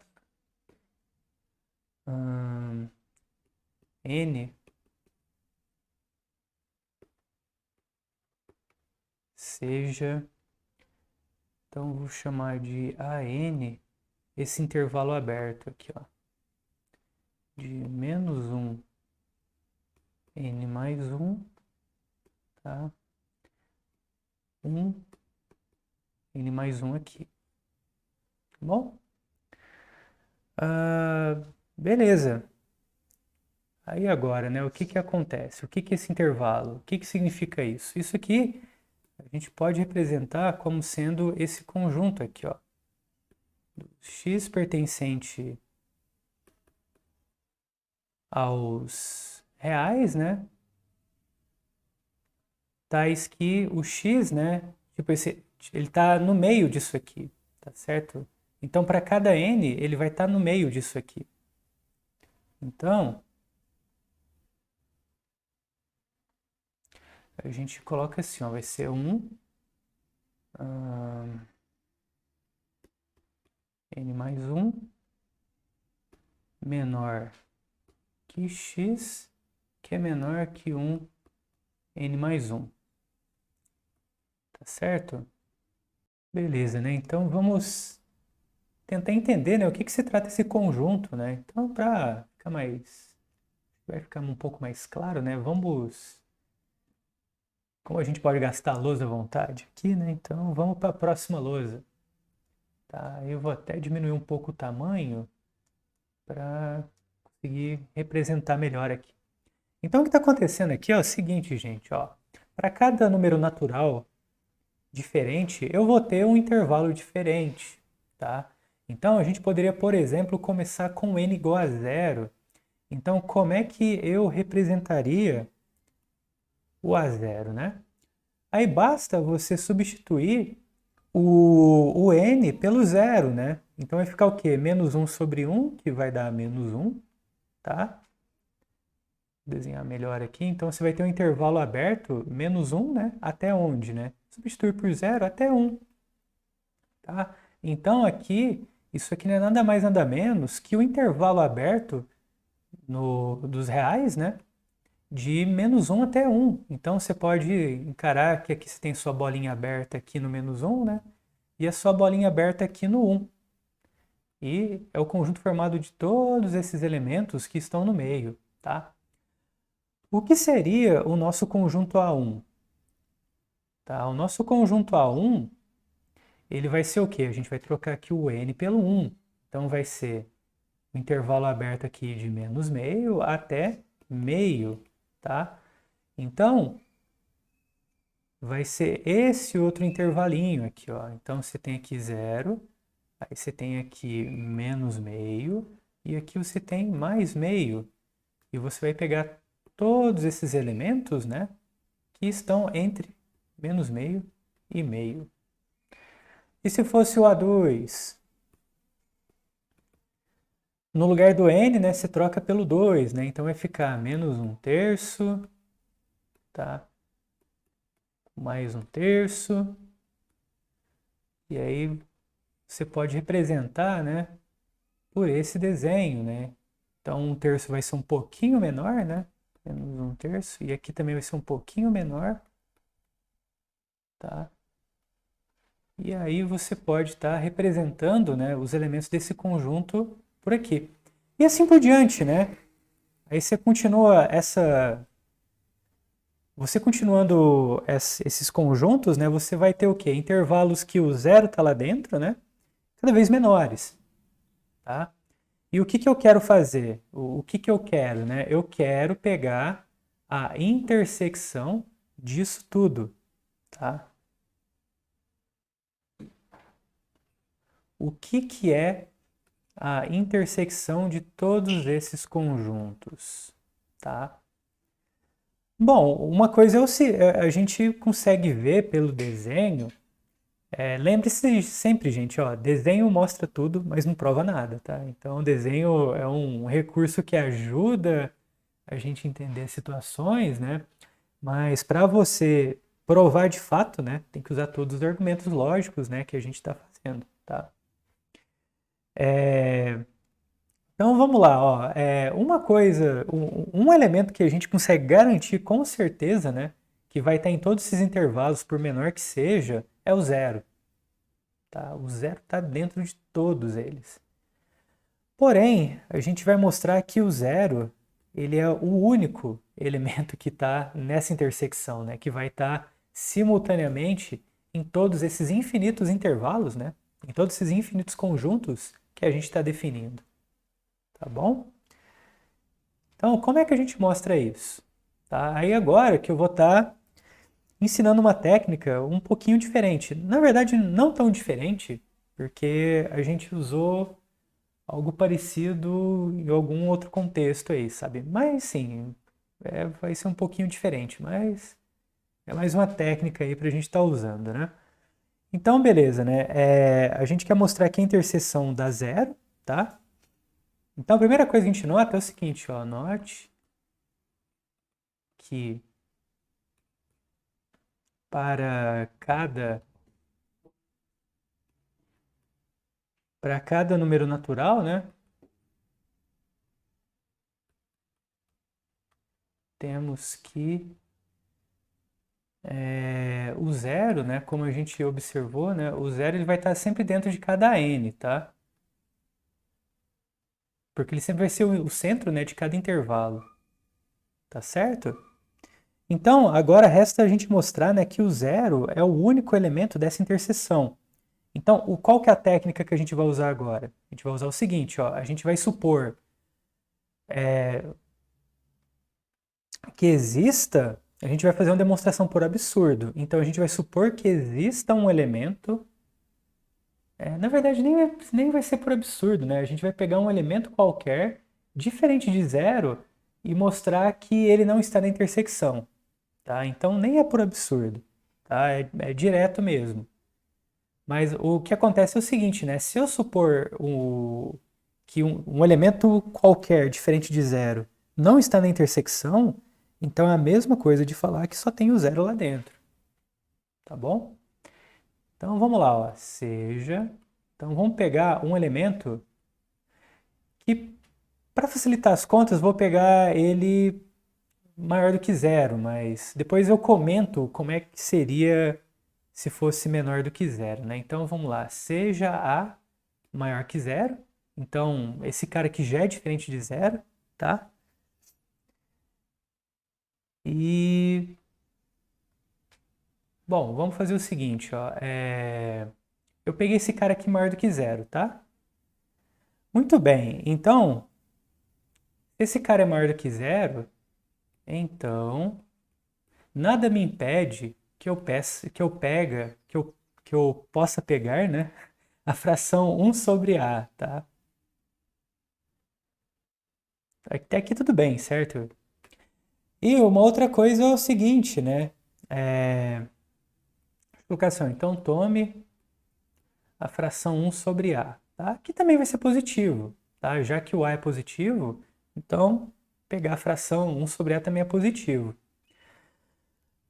n seja, então vou chamar de AN esse intervalo aberto aqui, ó, de -1 n mais 1, tá? 1 n mais 1 aqui, tá bom? Beleza. Aí agora, né, o que que acontece? O que que é esse intervalo? O que que significa isso? Isso aqui a gente pode representar como sendo esse conjunto aqui, ó, do x pertencente aos reais, né? Tais que o x, né, tipo ele está no meio disso aqui, tá certo? Então, para cada n, ele vai estar no meio disso aqui. Então, a gente coloca assim, ó, vai ser 1 n mais 1 menor que x, que é menor que 1 n mais 1. Tá certo? Beleza, né? Então vamos tentar entender, né, o que que se trata esse conjunto, né? Então, para ficar mais, vai ficar um pouco mais claro, né? Como a gente pode gastar a lousa à vontade aqui, né? Então vamos para a próxima lousa. Tá? Eu vou até diminuir um pouco o tamanho para conseguir representar melhor aqui. Então o que está acontecendo aqui é o seguinte, gente, ó. Para cada número natural diferente, eu vou ter um intervalo diferente, tá? Então a gente poderia, por exemplo, começar com n igual a zero. Então como é que eu representaria o a0, né? Aí basta você substituir o n pelo zero, né? Então vai ficar o quê? Menos 1 sobre 1, que vai dar menos 1, tá? Vou desenhar melhor aqui. Então você vai ter um intervalo aberto, menos 1, né? Até onde, né? Substituir por zero até 1, tá? Então aqui, isso aqui não é nada mais nada menos que o intervalo aberto dos reais, né? De menos 1 até 1. Então você pode encarar que aqui você tem sua bolinha aberta aqui no menos 1, né? E a sua bolinha aberta aqui no 1. E é o conjunto formado de todos esses elementos que estão no meio, tá? O que seria o nosso conjunto A1? Tá? O nosso conjunto A1, ele vai ser o quê? A gente vai trocar aqui o n pelo 1. Então vai ser o intervalo aberto aqui de menos meio até meio, tá? Então, vai ser esse outro intervalinho aqui, ó. Então, você tem aqui 0, aí você tem aqui menos meio, e aqui você tem mais meio. E você vai pegar todos esses elementos, né, que estão entre menos meio e meio. E se fosse o A2? No lugar do n, né, você troca pelo 2, né? Então vai ficar menos 1/3, tá? Mais 1/3. E aí você pode representar, né, por esse desenho, né? Então 1/3 vai ser um pouquinho menor, né? Menos 1/3. E aqui também vai ser um pouquinho menor, tá? E aí você pode estar representando, né, os elementos desse conjunto por aqui. E assim por diante, né? Aí você continua você continuando esses conjuntos, né, você vai ter o quê? Intervalos que o zero está lá dentro, né? Cada vez menores, tá? E o que que eu quero fazer? O que que eu quero, né? Eu quero pegar a intersecção disso tudo, tá? O que que é a intersecção de todos esses conjuntos, tá? Bom, uma coisa a gente consegue ver pelo desenho. Lembre-se sempre, gente, ó, desenho mostra tudo, mas não prova nada, tá? Então, desenho é um recurso que ajuda a gente entender situações, né? Mas para você provar de fato, né, tem que usar todos os argumentos lógicos, né, que a gente está fazendo, tá? Então vamos lá, ó. Uma coisa, um elemento que a gente consegue garantir com certeza, né, que vai estar em todos esses intervalos, por menor que seja, é o zero. Tá? O zero está dentro de todos eles. Porém, a gente vai mostrar que o zero ele é o único elemento que está nessa intersecção, né? Que vai estar simultaneamente em todos esses infinitos intervalos, né? Em todos esses infinitos conjuntos que a gente está definindo. Tá bom? Então, como é que a gente mostra isso? Tá? Aí agora que eu vou estar ensinando uma técnica um pouquinho diferente. Na verdade, não tão diferente, porque a gente usou algo parecido em algum outro contexto aí, sabe? Mas sim, vai ser um pouquinho diferente, mas é mais uma técnica aí para a gente estar usando, né? Então, beleza, né? A gente quer mostrar que a interseção dá zero, tá? Então, a primeira coisa que a gente nota é o seguinte, ó, note que para cada número natural, né? Temos que o zero, né, como a gente observou, né, o zero ele vai estar sempre dentro de cada n, tá? Porque ele sempre vai ser o centro, né, de cada intervalo, tá certo? Então, agora resta a gente mostrar, né, que o zero é o único elemento dessa interseção. Então, qual que é a técnica que a gente vai usar agora? A gente vai usar o seguinte, ó, a gente vai supor que exista, a gente vai fazer uma demonstração por absurdo. Então, a gente vai supor que exista um elemento. Na verdade, nem vai ser por absurdo, né? A gente vai pegar um elemento qualquer, diferente de zero, e mostrar que ele não está na intersecção, tá? Então, nem é por absurdo, tá? É direto mesmo. Mas o que acontece é o seguinte, né? Se eu supor que um elemento qualquer, diferente de zero, não está na intersecção, então é a mesma coisa de falar que só tem o zero lá dentro, tá bom? Então, vamos lá, ó. Seja... Então, vamos pegar um elemento que, para facilitar as contas, vou pegar ele maior do que zero, mas depois eu comento como é que seria se fosse menor do que zero, né? Então vamos lá, seja A maior que zero, então esse cara aqui já é diferente de zero, tá? E, bom, vamos fazer o seguinte, ó, eu peguei esse cara aqui maior do que zero, tá? Muito bem, então, se esse cara é maior do que zero, então nada me impede que eu possa pegar, né, a fração 1 sobre A, tá? Até aqui tudo bem, certo? E uma outra coisa é o seguinte, né? Explicação. Então, tome a fração 1 sobre A, tá? Que também vai ser positivo, tá? Já que o A é positivo, então pegar a fração 1 sobre A também é positivo.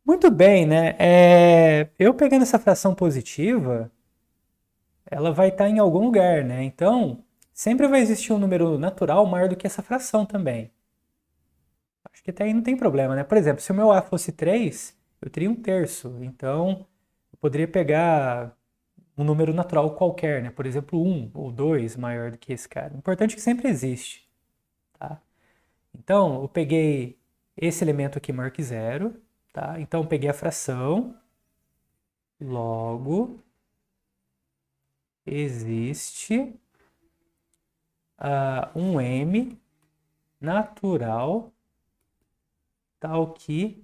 Muito bem, né? Eu pegando essa fração positiva, ela vai estar em algum lugar, né? Então, sempre vai existir um número natural maior do que essa fração também. Acho que até aí não tem problema, né? Por exemplo, se o meu A fosse 3, eu teria 1/3. Então, eu poderia pegar um número natural qualquer, né? Por exemplo, 1 ou 2 maior do que esse cara. O importante é que sempre existe, tá? Então, eu peguei esse elemento aqui maior que zero, tá? Então, eu peguei a fração, logo, existe um m natural tal que...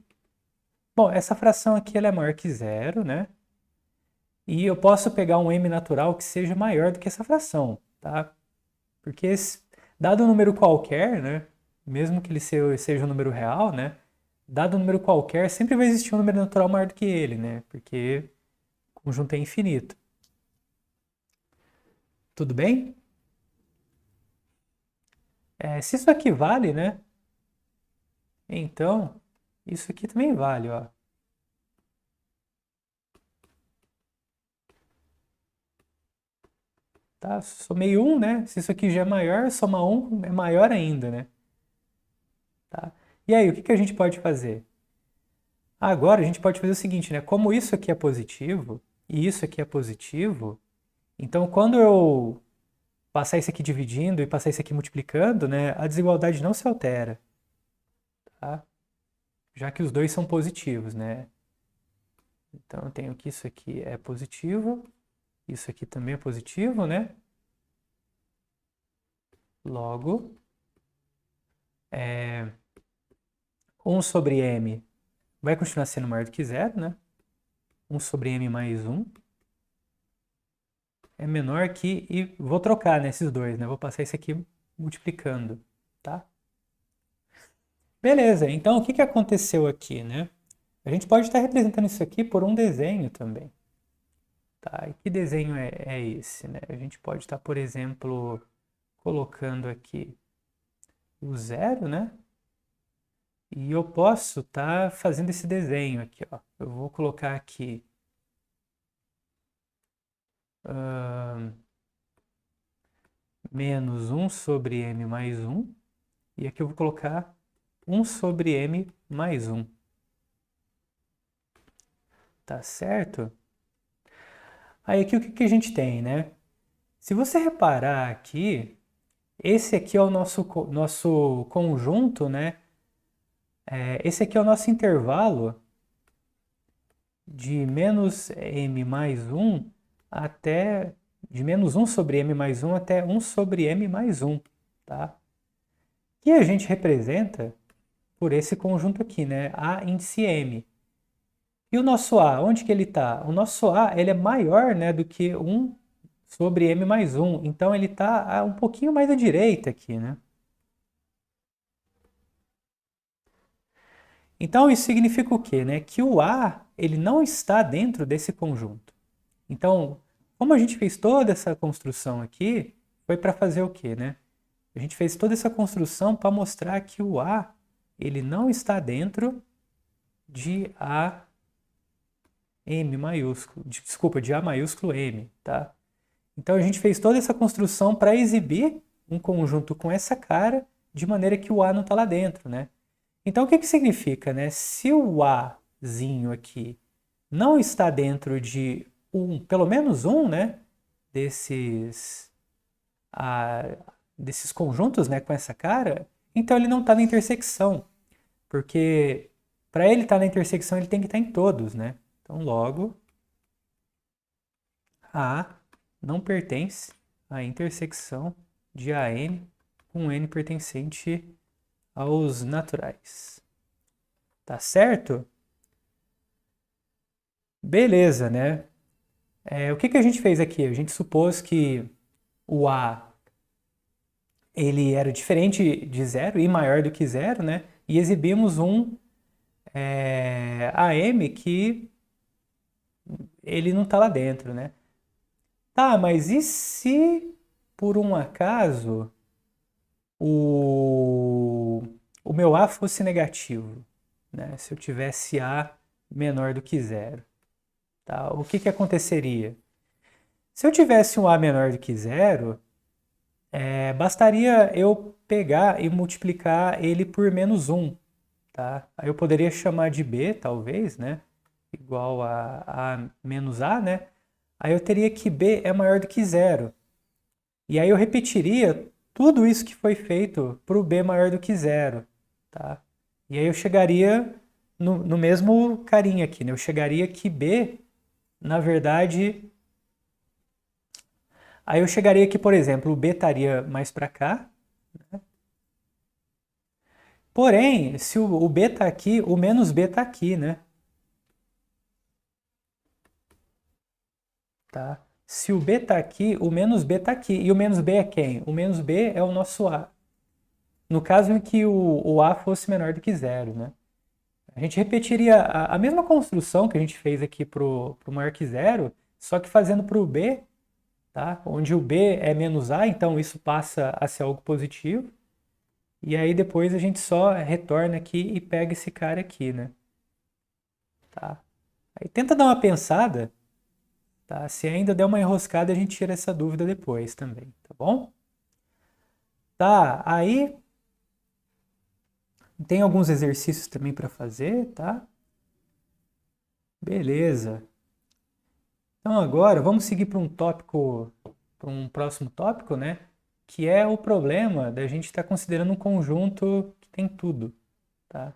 Bom, essa fração aqui ela é maior que zero, né? E eu posso pegar um m natural que seja maior do que essa fração, tá? Porque dado um número qualquer, né? Mesmo que ele seja um número real, né? Dado um número qualquer, sempre vai existir um número natural maior do que ele, né? Porque o conjunto é infinito. Tudo bem? Se isso aqui vale, né? Então, isso aqui também vale, ó. Tá? Somei 1, né? Se isso aqui já é maior, somar 1 é maior ainda, né? Tá? E aí, o que a gente pode fazer? Agora a gente pode fazer o seguinte, né? Como isso aqui é positivo e isso aqui é positivo, então quando eu passar isso aqui dividindo e passar isso aqui multiplicando, né, a desigualdade não se altera, tá? Já que os dois são positivos, né? Então eu tenho que isso aqui é positivo, isso aqui também é positivo, né? Logo, 1 sobre m vai continuar sendo maior do que zero, né? 1 sobre m mais 1 é menor que... E vou trocar, né, esses dois, né? Vou passar isso aqui multiplicando, tá? Beleza, então o que aconteceu aqui, né? A gente pode estar representando isso aqui por um desenho também. Tá, e que desenho é esse, né? A gente pode estar, por exemplo, colocando aqui o zero, né? E eu posso estar fazendo esse desenho aqui, ó. Eu vou colocar aqui menos 1 sobre m mais 1. E aqui eu vou colocar 1 sobre m mais 1. Tá certo? Aí aqui o que a gente tem, né? Se você reparar aqui, esse aqui é o nosso conjunto, né? Esse aqui é o nosso intervalo de menos m mais 1 até... de menos 1 sobre m mais 1 até 1 sobre m mais 1, tá? E a gente representa por esse conjunto aqui, né? A índice m. E o nosso a, onde que ele está? O nosso a, ele é maior, né, do que 1 sobre m mais 1. Então ele está um pouquinho mais à direita aqui, né? Então isso significa o quê, né? Que o a, ele não está dentro desse conjunto. Então, como a gente fez toda essa construção aqui, foi para fazer o quê, né? A gente fez toda essa construção para mostrar que o a, ele não está dentro de a m maiúsculo, desculpa, de a maiúsculo m, tá? Então a gente fez toda essa construção para exibir um conjunto com essa cara, de maneira que o A não está lá dentro, né? Então o que significa, né? Se o Azinho aqui não está dentro de pelo menos um, né? Desses, desses conjuntos, né? Com essa cara, então ele não está na intersecção. Porque para ele estar na intersecção, ele tem que estar em todos, né? Então logo, A não pertence à intersecção de AN com N pertencente aos naturais. Tá certo? Beleza, né? O que que a gente fez aqui? A gente supôs que o A ele era diferente de zero e maior do que zero, né? E exibimos um AM que ele não está lá dentro, né? Tá, mas e se por um acaso o, o meu A fosse negativo, né? Se eu tivesse A menor do que zero, tá? O que que aconteceria? Se eu tivesse um A menor do que zero, bastaria eu pegar e multiplicar ele por menos um, tá? Aí eu poderia chamar de B, talvez, né? Igual a menos A, né? Aí eu teria que B é maior do que zero. E aí eu repetiria tudo isso que foi feito para o B maior do que zero, tá? E aí eu chegaria no mesmo carinha aqui, né? Eu chegaria que B, na verdade... Aí eu chegaria que, por exemplo, o B estaria mais para cá, né? Porém, se o B está aqui, o menos B está aqui, né? Tá? Se o B está aqui, o menos B está aqui. E o menos B é quem? O menos B é o nosso A. No caso em que o A fosse menor do que zero, né? A gente repetiria a mesma construção que a gente fez aqui para o maior que zero, só que fazendo para o B, tá? Onde o B é menos A, então isso passa a ser algo positivo. E aí depois a gente só retorna aqui e pega esse cara aqui, né? Tá? Aí tenta dar uma pensada, tá? Se ainda der uma enroscada, a gente tira essa dúvida depois também, tá bom? Tá, aí tem alguns exercícios também para fazer, tá? Beleza. Então agora vamos seguir para um tópico, para um próximo tópico, né? Que é o problema da gente estar considerando um conjunto que tem tudo, tá?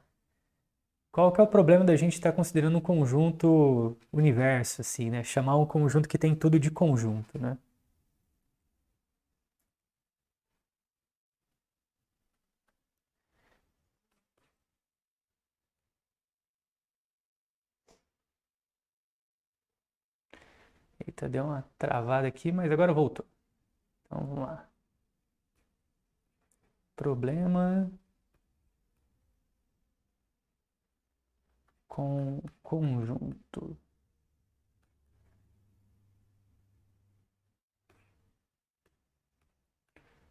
Qual que é o problema da gente estar considerando um conjunto universo, assim, né? Chamar um conjunto que tem tudo de conjunto, né? Eita, deu uma travada aqui, mas agora voltou. Então vamos lá. Problema com conjunto.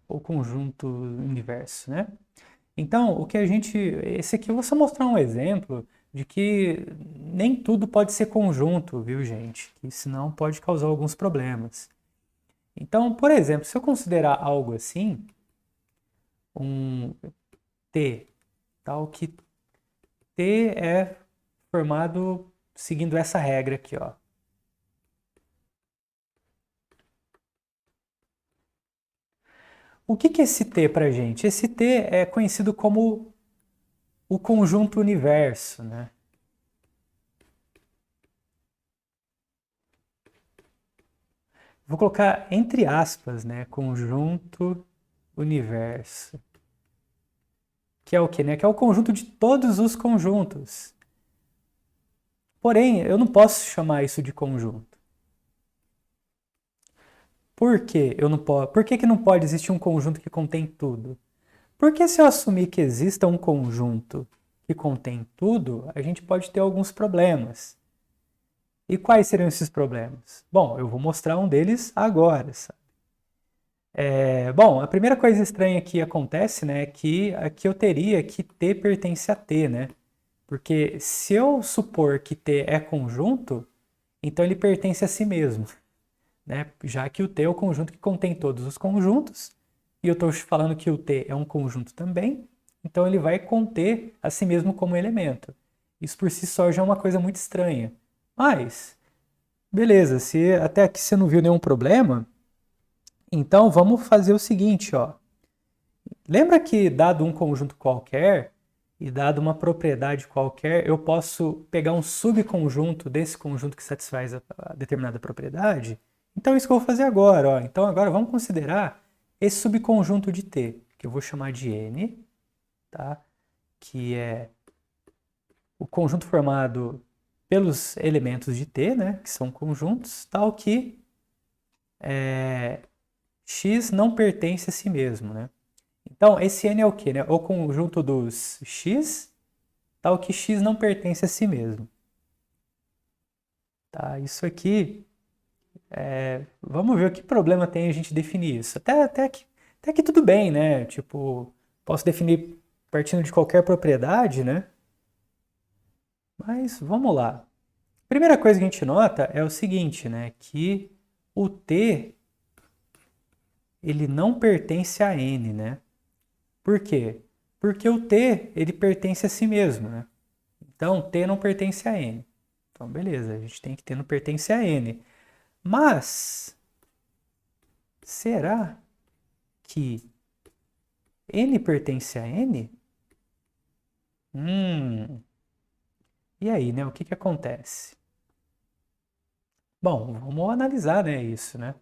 Ou conjunto universo, né? Então, o que a gente. Esse aqui eu vou só mostrar um exemplo de que nem tudo pode ser conjunto, viu, gente? Que senão pode causar alguns problemas. Então, por exemplo, se eu considerar algo assim, um T, tal que T é formado seguindo essa regra aqui, ó. O que que é esse T pra gente? Esse T é conhecido como o conjunto universo, né? Vou colocar entre aspas, né? Conjunto universo. Que é o quê, né? Que é o conjunto de todos os conjuntos. Porém, eu não posso chamar isso de conjunto. Por quê? Eu não posso. Por que que não pode existir um conjunto que contém tudo? Porque se eu assumir que exista um conjunto que contém tudo, a gente pode ter alguns problemas. E quais seriam esses problemas? Bom, eu vou mostrar um deles agora, sabe? Bom, a primeira coisa estranha que acontece, né, é que aqui eu teria que T pertence a T, né? Porque se eu supor que T é conjunto, então ele pertence a si mesmo, né? Já que o T é o conjunto que contém todos os conjuntos, e eu estou falando que o T é um conjunto também, então ele vai conter a si mesmo como elemento. Isso por si só já é uma coisa muito estranha. Mas, beleza, se até aqui você não viu nenhum problema, então vamos fazer o seguinte, ó. Lembra que dado um conjunto qualquer e dado uma propriedade qualquer, eu posso pegar um subconjunto desse conjunto que satisfaz a determinada propriedade? Então é isso que eu vou fazer agora, ó. Então agora vamos considerar esse subconjunto de T, que eu vou chamar de N, tá? Que é o conjunto formado pelos elementos de T, né, que são conjuntos, tal que X não pertence a si mesmo, né? Então, esse N é o quê, né? O conjunto dos X, tal que X não pertence a si mesmo. Tá? Isso aqui, vamos ver o que problema tem a gente definir isso. Até que tudo bem, né? Tipo, posso definir partindo de qualquer propriedade, né? Mas vamos lá. Primeira coisa que a gente nota é o seguinte, né? Que o T, ele não pertence a N, né? Por quê? Porque o T, ele pertence a si mesmo, né? Então, T não pertence a N. Então, beleza, a gente tem que T não pertence a N. Mas, será que N pertence a N? E aí, né? O que que acontece? Bom, vamos analisar, né, isso, né?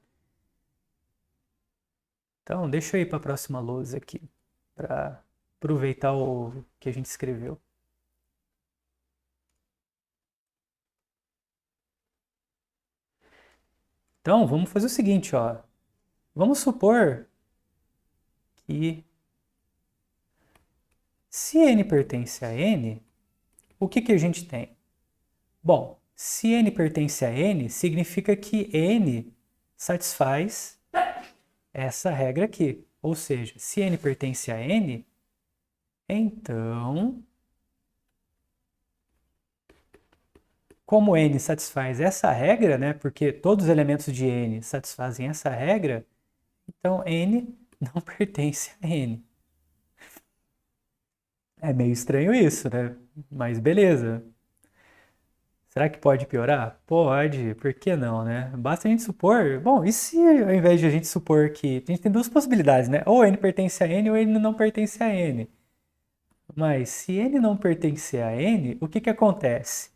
Então, deixa eu ir para a próxima lousa aqui, para aproveitar o que a gente escreveu. Então, vamos fazer o seguinte, ó. Vamos supor que se N pertence a N, o que que a gente tem? Bom, se N pertence a N, significa que N satisfaz essa regra aqui. Ou seja, se N pertence a N, então, como N satisfaz essa regra, né, porque todos os elementos de N satisfazem essa regra, então N não pertence a N. É meio estranho isso, né? Mas beleza. Será que pode piorar? Pode, por que não, né? Basta a gente supor. Bom, e se ao invés de a gente supor que. A gente tem duas possibilidades, né? Ou N pertence a N ou N não pertence a N. Mas se N não pertencer a N, o que que acontece?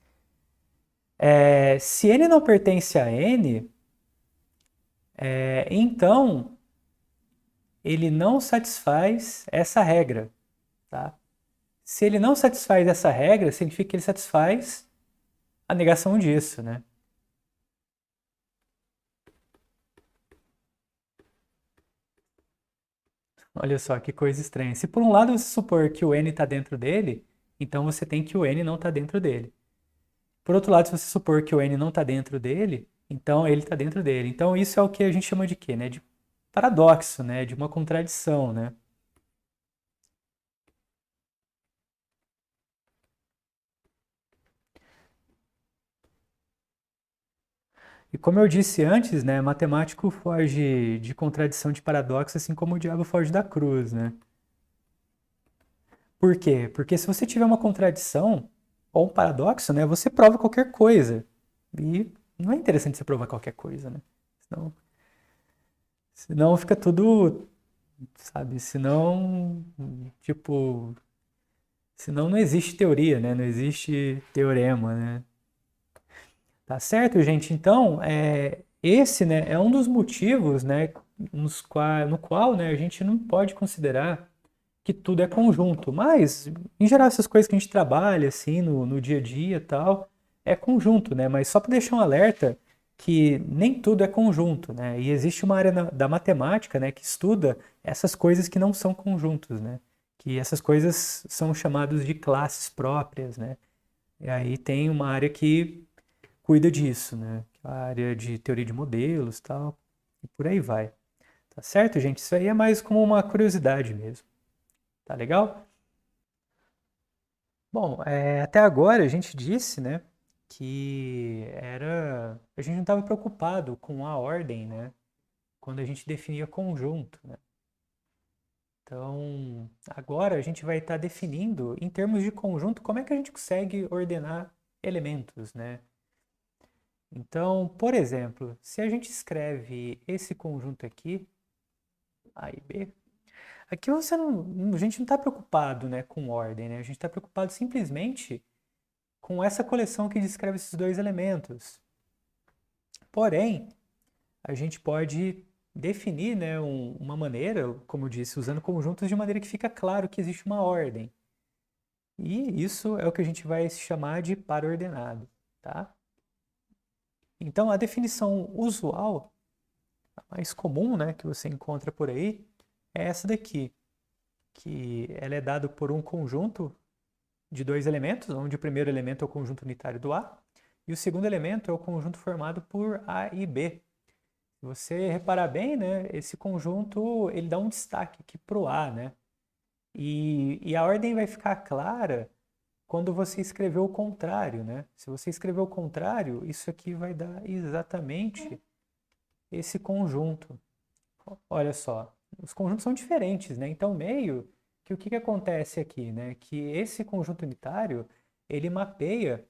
Se N não pertence a N, então ele não satisfaz essa regra, tá? Se ele não satisfaz essa regra, significa que ele satisfaz a negação disso, né? Olha só que coisa estranha. Se por um lado você supor que o N está dentro dele, então você tem que o N não está dentro dele. Por outro lado, se você supor que o N não está dentro dele, então ele está dentro dele. Então isso é o que a gente chama de quê, né? De paradoxo, né? De uma contradição, né? E como eu disse antes, né? Matemático foge de contradição, de paradoxo, assim como o diabo foge da cruz, né? Por quê? Porque se você tiver uma contradição ou um paradoxo, né? Você prova qualquer coisa. E não é interessante você provar qualquer coisa, né? Senão, senão fica tudo, sabe? Senão, tipo, senão não existe teoria, né? Não existe teorema, né? Tá certo, gente? Então, esse, né, é um dos motivos, né, no qual, né, a gente não pode considerar que tudo é conjunto. Mas, em geral, essas coisas que a gente trabalha, assim, no dia a dia e tal, é conjunto, né? Mas só para deixar um alerta que nem tudo é conjunto, né? E existe uma área da matemática, né, que estuda essas coisas que não são conjuntos, né? Que essas coisas são chamadas de classes próprias, né? E aí tem uma área que cuida disso, né? A área de teoria de modelos, tal, e por aí vai. Tá certo, gente? Isso aí é mais como uma curiosidade mesmo. Tá legal? Bom, até agora a gente disse, né, que a gente não estava preocupado com a ordem, né, quando a gente definia conjunto, né? Então, agora a gente vai estar definindo, em termos de conjunto, como é que a gente consegue ordenar elementos, né? Então, por exemplo, se a gente escreve esse conjunto aqui, A e B, aqui a gente não está preocupado, né, com ordem, né? A gente está preocupado simplesmente com essa coleção que descreve esses dois elementos. Porém, a gente pode definir, né, uma maneira, como eu disse, usando conjuntos de maneira que fica claro que existe uma ordem. E isso é o que a gente vai chamar de par ordenado. tá? Então, a definição usual, a mais comum, né, que você encontra por aí, é essa daqui, que ela é dada por um conjunto de dois elementos, onde o primeiro elemento é o conjunto unitário do A, e o segundo elemento é o conjunto formado por A e B. Se você reparar bem, né, esse conjunto ele dá um destaque aqui para o A, né? E a ordem vai ficar clara quando você escrever o contrário, né? Se você escrever o contrário, isso aqui vai dar exatamente esse conjunto. Olha só, os conjuntos são diferentes, né? Então, meio que o que acontece aqui, né? Que esse conjunto unitário, ele mapeia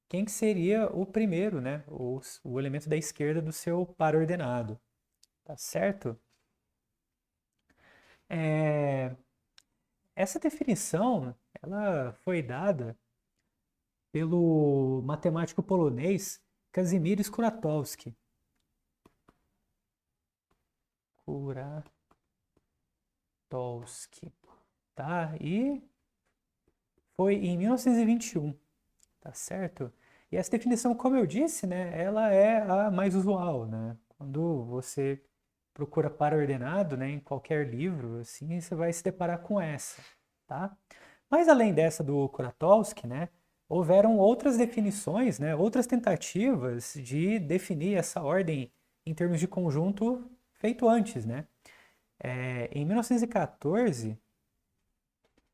quem que seria o primeiro, né? O elemento da esquerda do seu par ordenado, tá certo? Essa definição, ela foi dada pelo matemático polonês Kazimierz Kuratowski. Kuratowski, tá? E foi em 1921, tá certo? E essa definição, como eu disse, né, ela é a mais usual, né? Quando você procura par ordenado, né, em qualquer livro, assim, você vai se deparar com essa, tá? Mas além dessa do Kuratowski, né, houveram outras definições, né, outras tentativas de definir essa ordem em termos de conjunto feito antes, né? Em 1914,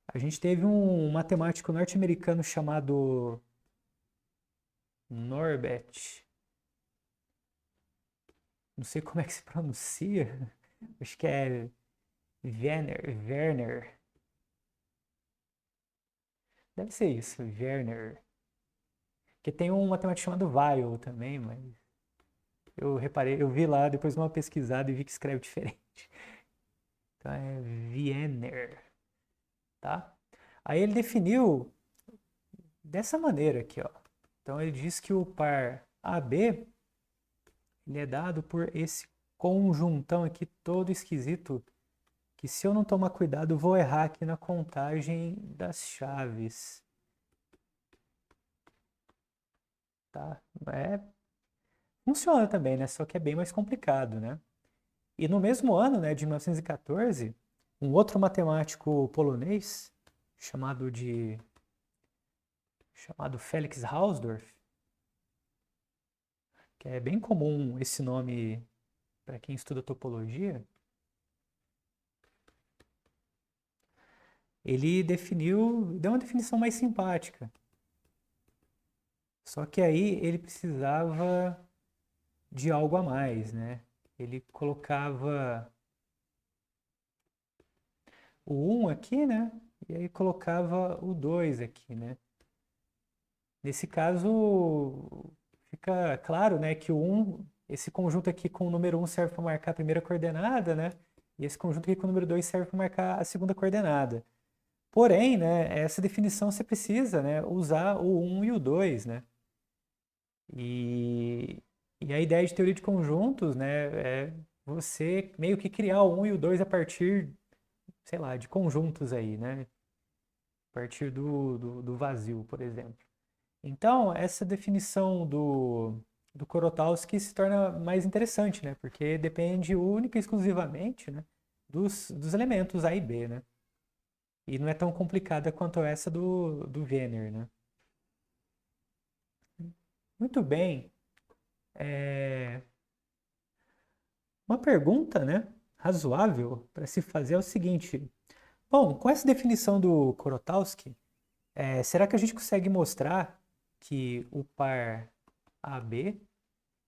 a gente teve um matemático norte-americano chamado Norbert, não sei como é que se pronuncia, acho que é Werner, deve ser isso, Werner, que tem um matemático chamado Weil também, mas eu reparei, eu vi lá depois de uma pesquisada e vi que escreve diferente. Então é Wiener, tá? Aí ele definiu dessa maneira aqui, ó. Então ele diz que o par AB ele é dado por esse conjuntão aqui todo esquisito, que se eu não tomar cuidado eu vou errar aqui na contagem das chaves. Tá? Funciona também, né? Só que é bem mais complicado, né? E no mesmo ano, né, de 1914, um outro matemático polonês chamado Felix Hausdorff, que é bem comum esse nome para quem estuda topologia, ele deu uma definição mais simpática. Só que aí ele precisava de algo a mais, né? Ele colocava o 1 aqui, né? E aí colocava o 2 aqui, né? Nesse caso, fica claro, né, que o 1, esse conjunto aqui com o número 1 serve para marcar a primeira coordenada, né? E esse conjunto aqui com o número 2 serve para marcar a segunda coordenada. Porém, né, essa definição você precisa, né, usar o 1 e o 2, né? E, e a ideia de teoria de conjuntos, né, é você meio que criar o 1 e o 2 a partir, sei lá, de conjuntos aí, né? A partir do vazio, por exemplo. Então, essa definição do Korotowski se torna mais interessante, né? Porque depende única e exclusivamente, né, dos elementos A e B, né? E não é tão complicada quanto essa do Wiener, né? Muito bem. Uma pergunta, né, razoável para se fazer é o seguinte. Bom, com essa definição do Korotowski, será que a gente consegue mostrar que o par AB,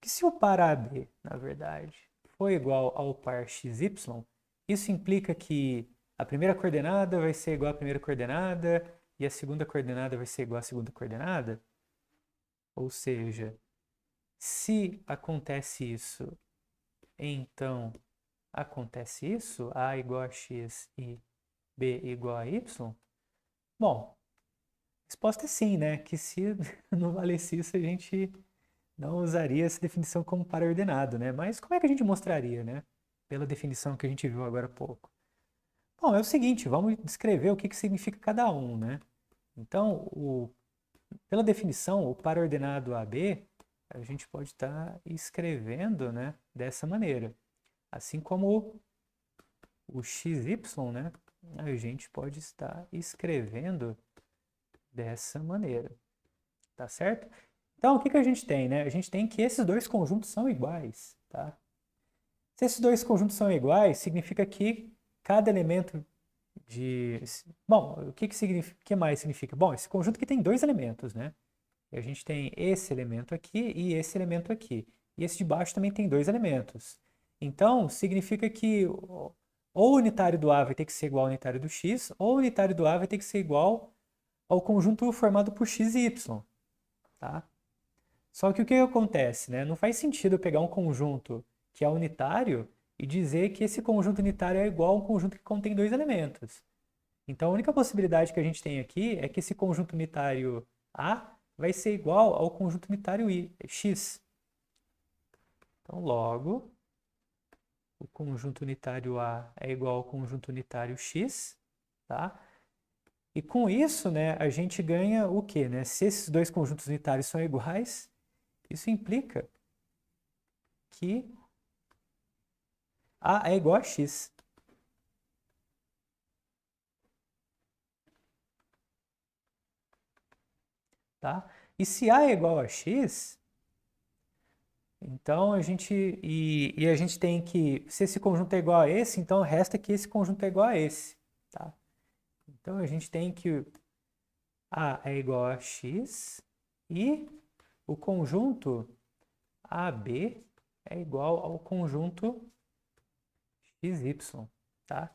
que se o par AB, na verdade, for igual ao par XY, isso implica que a primeira coordenada vai ser igual à primeira coordenada e a segunda coordenada vai ser igual à segunda coordenada? Ou seja, se acontece isso, então acontece isso, A igual a X e B igual a Y? Bom, a resposta é sim, né? Que se não valesse isso, a gente não usaria essa definição como par ordenado, né? Mas como é que a gente mostraria, né? Pela definição que a gente viu agora há pouco. Bom, é o seguinte, vamos descrever o que significa cada um, né? Então, pela definição, o par ordenado AB, a gente pode estar escrevendo, né, dessa maneira. Assim como o XY, né, a gente pode estar escrevendo dessa maneira. Tá certo? Então, o que a gente tem, né? A gente tem que esses dois conjuntos são iguais, tá? Se esses dois conjuntos são iguais, significa que cada elemento de... Bom, o que significa, que mais significa? Bom, esse conjunto aqui tem dois elementos, né? E a gente tem esse elemento aqui e esse elemento aqui. E esse de baixo também tem dois elementos. Então, significa que ou o unitário do A vai ter que ser igual ao unitário do X, ou o unitário do A vai ter que ser igual ao conjunto formado por X e Y, tá? Só que o que acontece, né? Não faz sentido eu pegar um conjunto que é unitário e dizer que esse conjunto unitário é igual a um conjunto que contém dois elementos. Então, a única possibilidade que a gente tem aqui é que esse conjunto unitário A vai ser igual ao conjunto unitário X. Então, logo, o conjunto unitário A é igual ao conjunto unitário X, tá? E com isso, né, a gente ganha o quê, né? Se esses dois conjuntos unitários são iguais, isso implica que A é igual a X. Tá? E se A é igual a X, então a gente. E a gente tem que. Se esse conjunto é igual a esse, então resta que esse conjunto é igual a esse. Tá? Então a gente tem que A é igual a X e o conjunto AB é igual ao conjunto XY. Tá?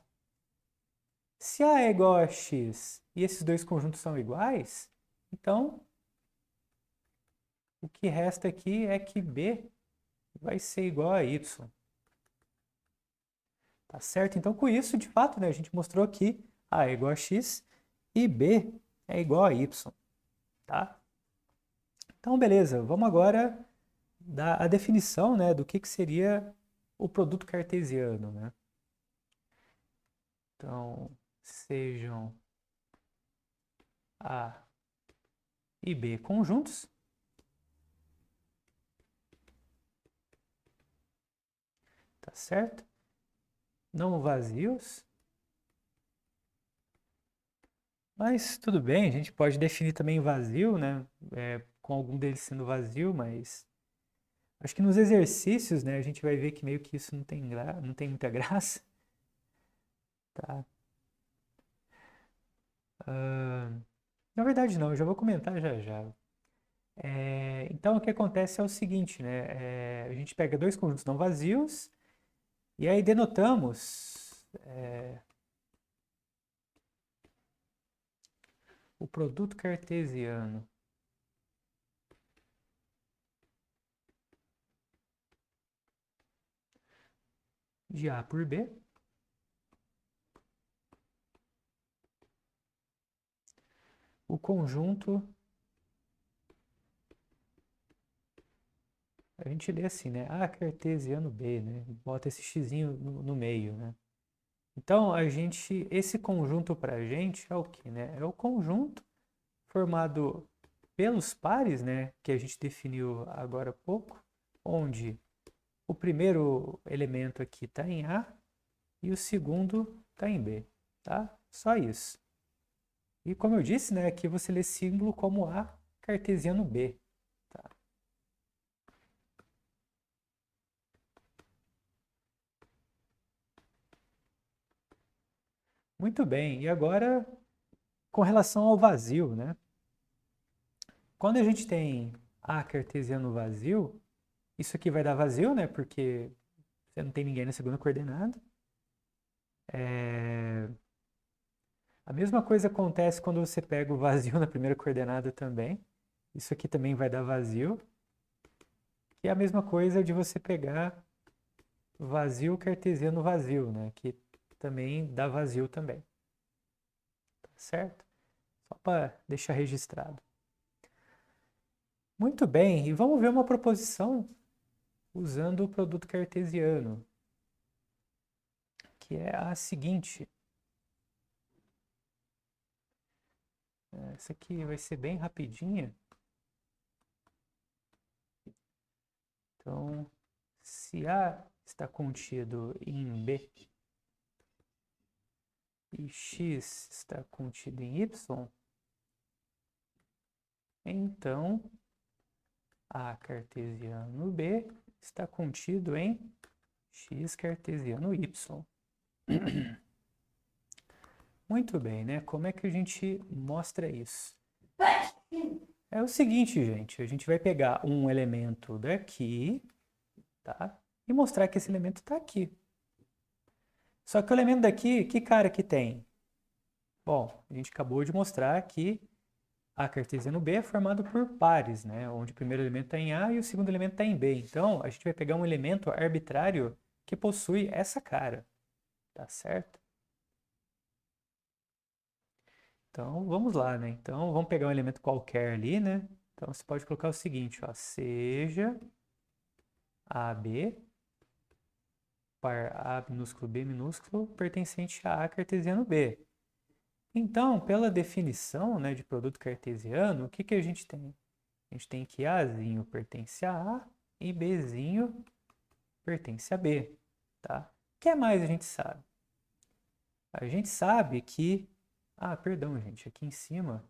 Se A é igual a X e esses dois conjuntos são iguais, então o que resta aqui é que B vai ser igual a Y. Tá certo? Então, com isso, de fato, né, a gente mostrou que A é igual a X e B é igual a Y. Tá? Então, beleza. Vamos agora dar a definição, né, do que seria o produto cartesiano. Né? Então, sejam A e B conjuntos. Tá certo? Não vazios. Mas tudo bem, a gente pode definir também vazio, né? Com algum deles sendo vazio, mas acho que nos exercícios, né, a gente vai ver que meio que isso não tem muita graça. Tá? Ah, na verdade não, eu já vou comentar já já. Então o que acontece é o seguinte, né? A gente pega dois conjuntos não vazios e aí denotamos o produto cartesiano de A por B. O conjunto, a gente lê assim, né? A cartesiano B, né? Bota esse xizinho no meio, né? Então, esse conjunto para a gente é o que, né? É o conjunto formado pelos pares, né? Que a gente definiu agora há pouco, onde o primeiro elemento aqui está em A e o segundo está em B, tá? Só isso. E como eu disse, né? Aqui você lê símbolo como A cartesiano B, tá? Muito bem. E agora, com relação ao vazio, né? Quando a gente tem A cartesiano vazio, isso aqui vai dar vazio, né? Porque você não tem ninguém na segunda coordenada. A mesma coisa acontece quando você pega o vazio na primeira coordenada também. Isso aqui também vai dar vazio. E a mesma coisa de você pegar vazio cartesiano vazio, né? Que também dá vazio também. Tá certo? Só para deixar registrado. Muito bem, e vamos ver uma proposição usando o produto cartesiano, que é a seguinte. Essa aqui vai ser bem rapidinha. Então, se A está contido em B e X está contido em Y, então A cartesiano B está contido em X cartesiano Y. Muito bem, né? Como é que a gente mostra isso? É o seguinte, gente, a gente vai pegar um elemento daqui, tá? E mostrar que esse elemento está aqui. Só que o elemento daqui, que cara que tem? Bom, a gente acabou de mostrar que A cartesiano B é formado por pares, né? Onde o primeiro elemento está em A e o segundo elemento está em B. Então, a gente vai pegar um elemento arbitrário que possui essa cara, tá certo? Então, vamos lá, né? Então, vamos pegar um elemento qualquer ali, né? Então, você pode colocar o seguinte, ó, seja AB par A minúsculo B minúsculo pertencente a A cartesiano B. Então, pela definição, né, de produto cartesiano, o que que a gente tem? A gente tem que Azinho pertence a A e Bzinho pertence a B, tá? O que mais a gente sabe? A gente sabe que... Ah, perdão, gente, aqui em cima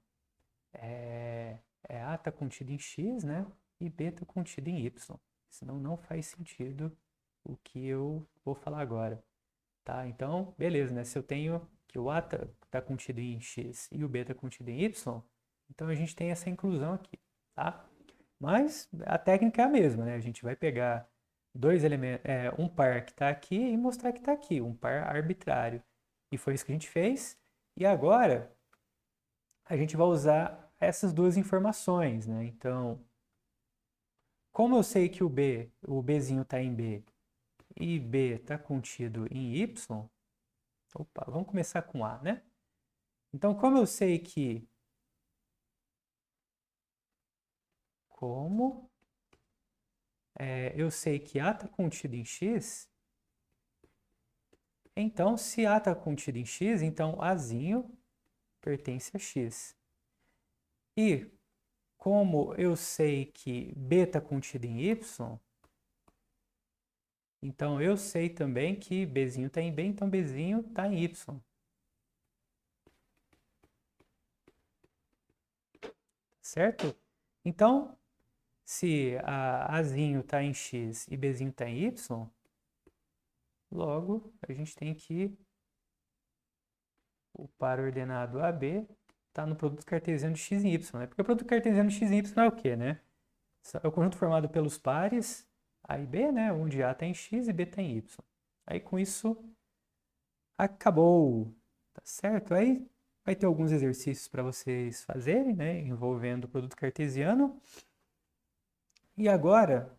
A está contido em X, né? E B está contido em Y. Senão não faz sentido o que eu vou falar agora, tá? Então, beleza, né? Se eu tenho que o A tá contido em X e o B está contido em Y, então a gente tem essa inclusão aqui, tá? Mas a técnica é a mesma, né? A gente vai pegar dois elementos, um par que está aqui e mostrar que está aqui, um par arbitrário. E foi isso que a gente fez. E agora a gente vai usar essas duas informações, né? Então, como eu sei que o Bzinho está em B e B está contido em Y, opa, vamos começar com A, né? Então, como eu sei que eu sei que A está contido em X, então se A está contido em X, então Azinho pertence a X. E como eu sei que B está contido em Y, então eu sei também que Bzinho está em B, então Bzinho está em Y. Certo? Então, se Azinho está em X e Bzinho está em Y, logo a gente tem que o par ordenado AB está no produto cartesiano de X e Y, né? Porque o produto cartesiano de X e Y é o quê, né? É o conjunto formado pelos pares A e B, né? Onde A está em X e B está em Y. Aí com isso acabou, tá certo? Aí vai ter alguns exercícios para vocês fazerem, né? Envolvendo o produto cartesiano. E agora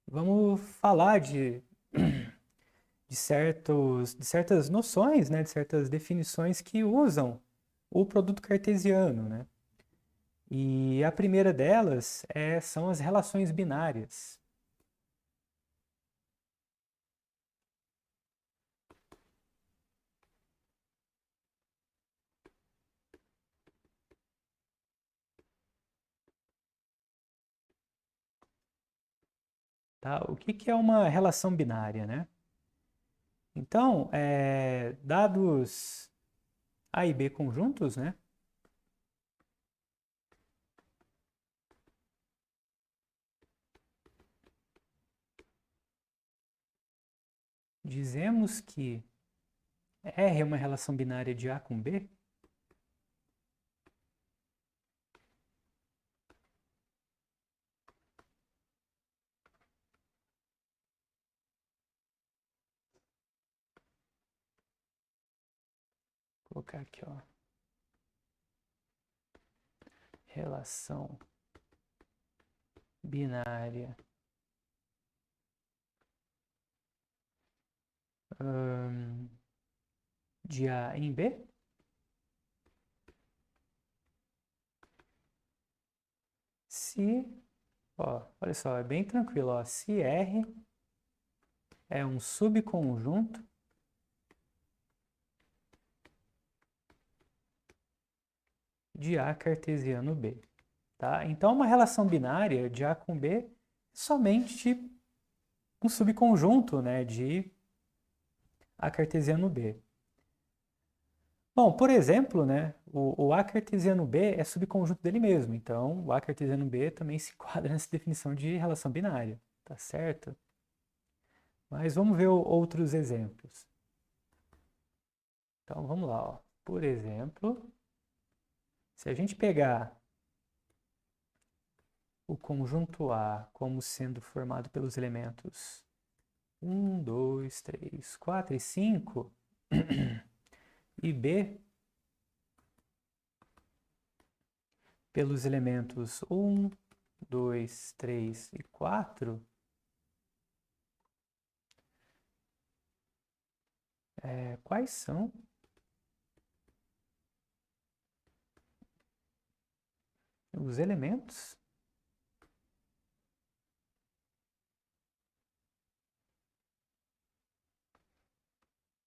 vamos falar de certas noções, né? De certas definições que usam o produto cartesiano, né? E a primeira delas são as relações binárias. Tá? O que que é uma relação binária, né? Então, dados A e B conjuntos, né? Dizemos que R é uma relação binária de A com B. Vou colocar aqui, ó. Relação binária de A em B. Se, ó, olha só, é bem tranquilo, ó. Se R é um subconjunto de A cartesiano B. Tá? Então, uma relação binária de A com B é somente um subconjunto, né, de A cartesiano B. Bom, por exemplo, né, o A cartesiano B é subconjunto dele mesmo, então o A cartesiano B também se enquadra nessa definição de relação binária, tá certo? Mas vamos ver outros exemplos. Então vamos lá, ó. Por exemplo, se a gente pegar o conjunto A como sendo formado pelos elementos 1, 2, 3, 4 e 5, e B pelos elementos 1, 2, 3 e 4, quais são os elementos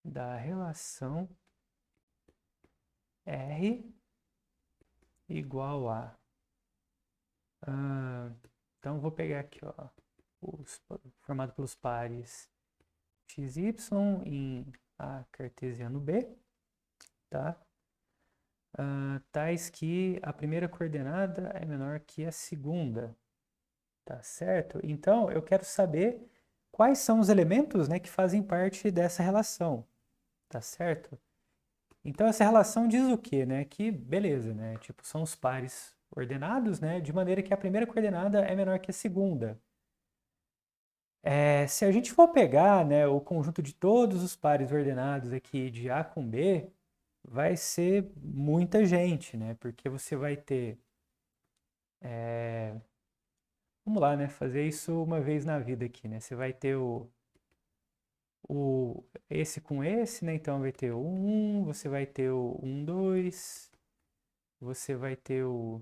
da relação R igual a... então, vou pegar aqui, ó, formado pelos pares xy em A cartesiano B, tá? Tais que a primeira coordenada é menor que a segunda, tá certo? Então, eu quero saber quais são os elementos, né, que fazem parte dessa relação, tá certo? Então, essa relação diz o quê, né? Que, beleza, né? Tipo, são os pares ordenados, né? De maneira que a primeira coordenada é menor que a segunda. Se a gente for pegar, né, o conjunto de todos os pares ordenados aqui de A com B, vai ser muita gente, né? Porque você vai ter... vamos lá, né? Fazer isso uma vez na vida aqui, né? Você vai ter esse com esse, né? Então vai ter o 1, você vai ter o 1, 2, você vai ter o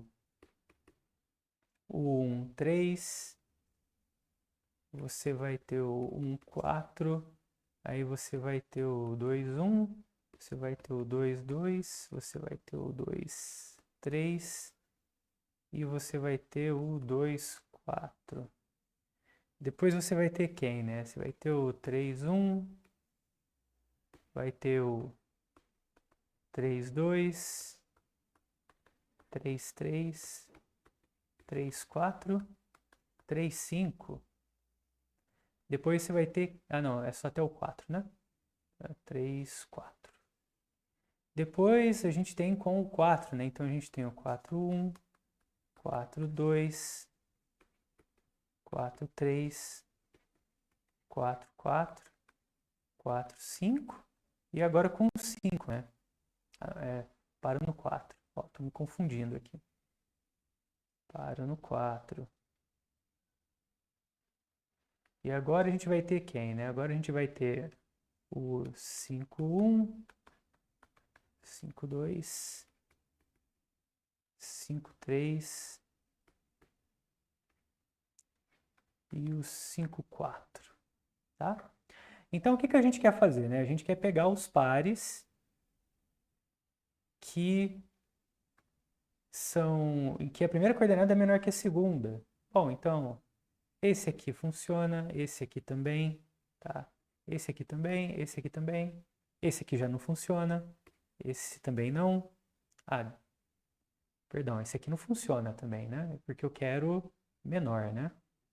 1, 3, você vai ter o 1, 4, aí você vai ter o 2, 1, você vai ter o 2, 2, você vai ter o 2, 3 e você vai ter o 2, 4. Depois você vai ter quem, né? Você vai ter o 3, 1, vai ter o 3, 2, 3, 3, 3, 4, 3, 5. Depois você vai ter... Ah, não, é só até o 4, né? 3, 4. Depois a gente tem com o 4, né? Então a gente tem o 4, 1, 4, 2, 4, 3, 4, 4, 4, 5. E agora com o 5, né? Para no 4. Ó, tô me confundindo aqui. Para no 4. E agora a gente vai ter quem, né? Agora a gente vai ter o 5, 1, 5, 2, 5, 3 e o 5, 4, tá? Então, o que a gente quer fazer, né? A gente quer pegar os pares que a primeira coordenada é menor que a segunda. Bom, então, esse aqui funciona, esse aqui também, tá? Esse aqui também, esse aqui também. Esse aqui já não funciona, esse também não. Ah, perdão, esse aqui não funciona também, né? Porque eu quero menor, né?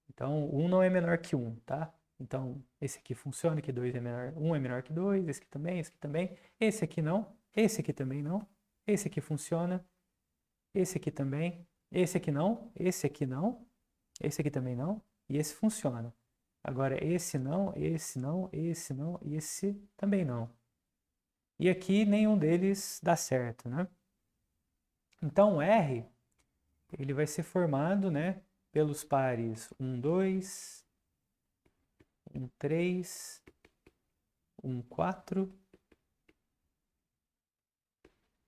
Então, 1 não é menor que 1, tá? Então, esse aqui funciona, que 2 é menor, 1 é menor que 2, esse aqui também, esse aqui também. Esse aqui não, esse aqui também não. Esse aqui funciona, esse aqui também, esse aqui não, esse aqui não, esse aqui também não, e esse funciona. Agora, esse não, esse não, esse não e esse também não. E aqui nenhum deles dá certo, né? Então, o R, ele vai ser formado, né, pelos pares 1, 2, 1, 3, 1, 4,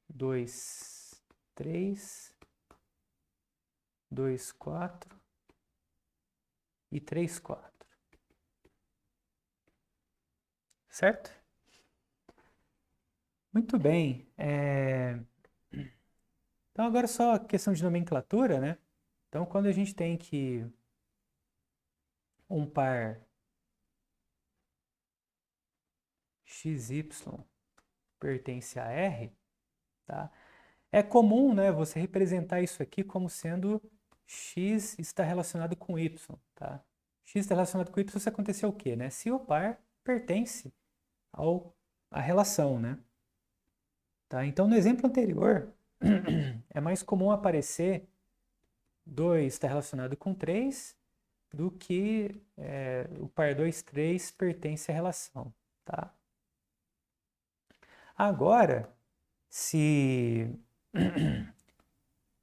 2, 3, 2, 4 e 3, 4. Certo? Muito bem. Então agora só questão de nomenclatura, né? Então quando a gente tem que um par XY pertence a R, tá? É comum, né, você representar isso aqui como sendo x está relacionado com y, tá? X está relacionado com y se acontecer o quê, né? Se o par pertence à relação, né? Tá? Então, no exemplo anterior, é mais comum aparecer 2 está relacionado com 3 do que o par 2, 3 pertence à relação, tá? Agora, se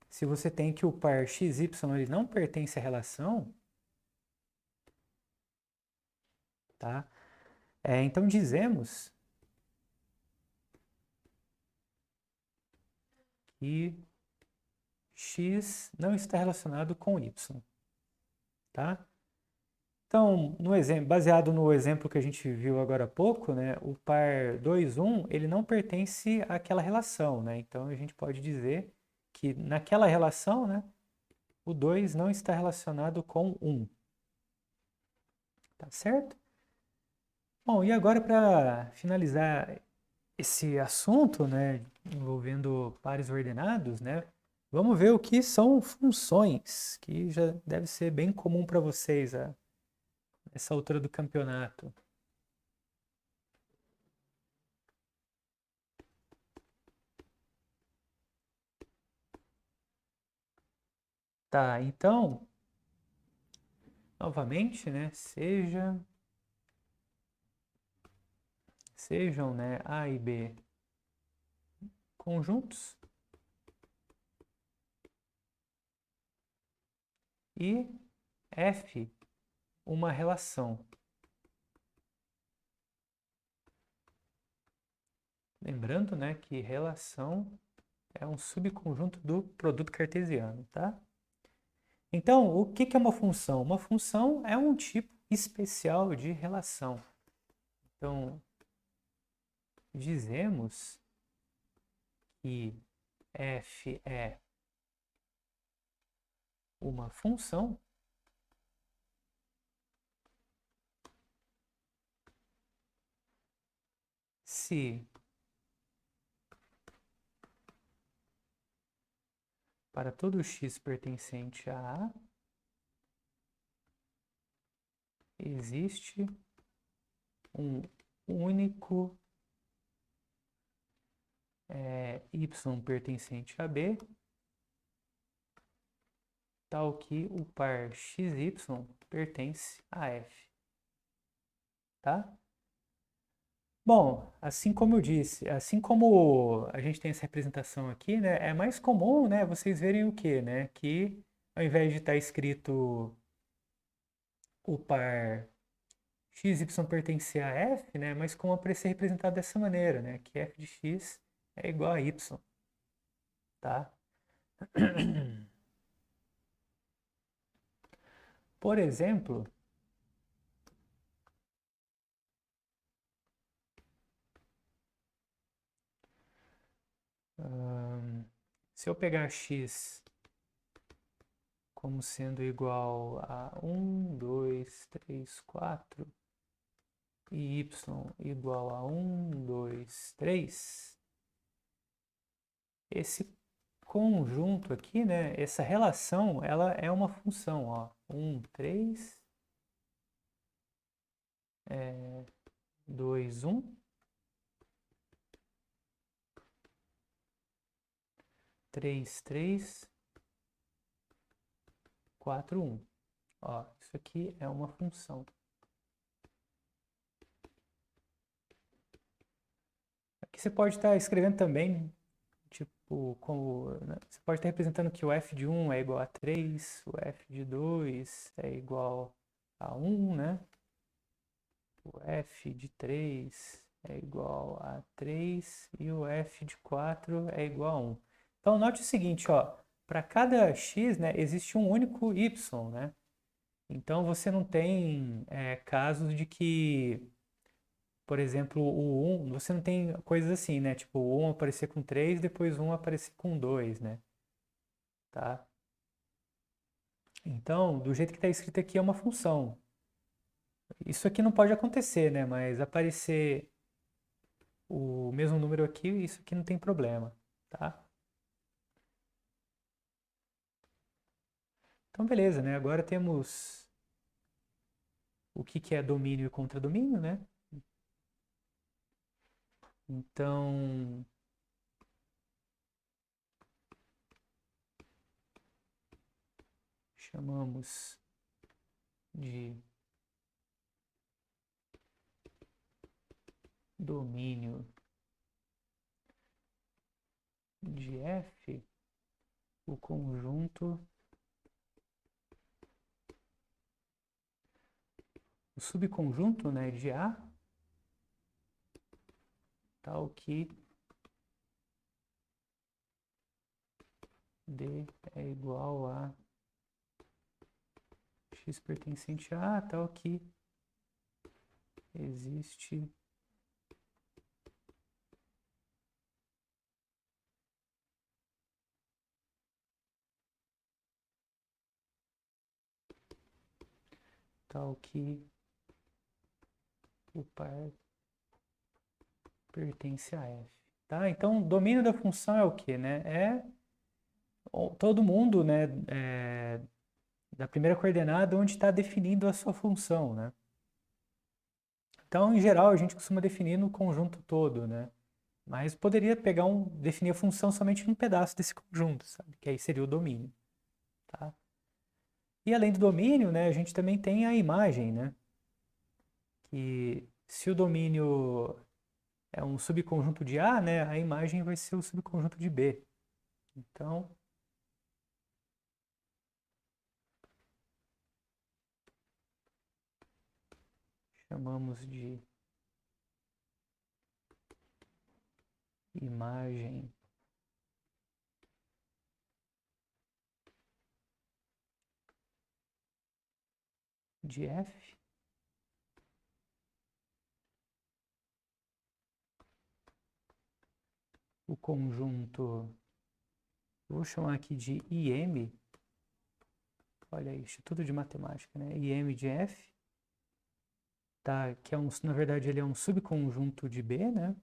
se você tem que o par xy ele não pertence à relação, tá? Então dizemos que x não está relacionado com y, tá? Então, no exemplo, baseado no exemplo que a gente viu agora há pouco, né, o par 2, 1, ele não pertence àquela relação, né? Então a gente pode dizer que naquela relação, né, o 2 não está relacionado com 1, tá certo? Bom, e agora para finalizar esse assunto, né, envolvendo pares ordenados, né, vamos ver o que são funções, que já deve ser bem comum para vocês nessa altura do campeonato. Tá, então, novamente, né, sejam, né, A e B conjuntos e F uma relação. Lembrando, né, que relação é um subconjunto do produto cartesiano, tá? Então, o que é uma função? Uma função é um tipo especial de relação. Então, dizemos que f é uma função se para todo x pertencente a A existe um único y pertencente a B, tal que o par xy pertence a F, tá? Bom, assim como eu disse, assim como a gente tem essa representação aqui, né, é mais comum, né, vocês verem o quê, né, que ao invés de estar escrito o par xy pertencer a F, né, mas como aparecer representado dessa maneira, né, que f de x é igual a y, tá? Por exemplo, se eu pegar x como sendo igual a 1, 2, 3, 4 e y igual a 1, 2, 3, esse conjunto aqui, né, essa relação, ela é uma função, ó, 1, 3, 2, 1, 3, 3, 4, 1. Ó, isso aqui é uma função. Aqui você pode estar escrevendo também, tipo, como, né, você pode estar representando que o f de 1 é igual a 3, o f de 2 é igual a 1, né? O f de 3 é igual a 3 e o f de 4 é igual a 1. Então, note o seguinte, ó, para cada x, né, existe um único y, né? Então, você não tem casos de que, por exemplo, o 1, você não tem coisas assim, né? Tipo, o 1 aparecer com 3, depois o 1 aparecer com 2, né? tá? Então, do jeito que está escrito aqui é uma função. Isso aqui não pode acontecer, né? Mas aparecer o mesmo número aqui, isso aqui não tem problema, tá? Então, beleza, né? Agora temos o que é domínio e contradomínio, né? Então, chamamos de domínio de F o conjunto, o subconjunto, né, de A, tal que D é igual a x pertencente a A, tal que existe tal que o par pertence a F. Tá? Então, domínio da função é o quê, né? É todo mundo, né, da primeira coordenada onde está definindo a sua função, né? Então, em geral, a gente costuma definir no conjunto todo, né? Mas poderia definir a função somente num pedaço desse conjunto, sabe? Que aí seria o domínio, tá? E além do domínio, né, a gente também tem a imagem, né? Que se o domínio é um subconjunto de A, né, a imagem vai ser o subconjunto de B. Então, chamamos de imagem de F o conjunto, vou chamar aqui de IM, olha aí, Instituto de Matemática, né? IM de F, tá? Que é na verdade, ele é um subconjunto de B, né?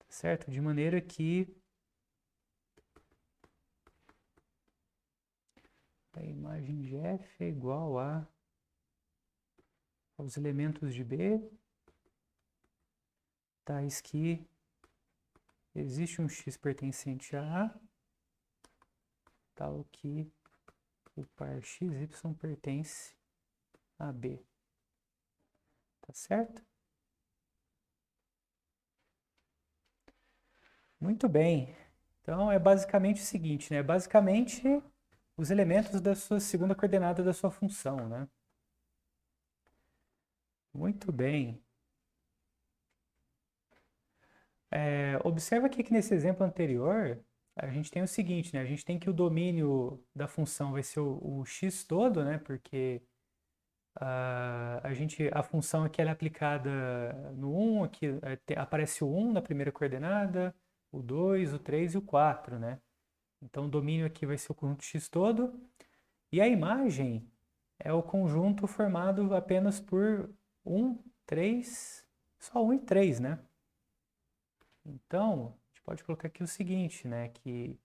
Certo? De maneira que a imagem de F é igual aos elementos de B, tais que existe um x pertencente a A, tal que o par xy pertence a B. Tá certo? Muito bem. Então é basicamente o seguinte, né? Basicamente os elementos da sua segunda coordenada da sua função, né? Muito bem. Observa aqui que nesse exemplo anterior, a gente tem o seguinte, né? A gente tem que o domínio da função vai ser o x todo, né? Porque a função aqui ela é aplicada no 1, aqui aparece o 1 na primeira coordenada, o 2, o 3 e o 4, né? Então o domínio aqui vai ser o conjunto x todo. E a imagem é o conjunto formado apenas por 1, 3, só 1 e 3, né? Então, a gente pode colocar aqui o seguinte, né? Que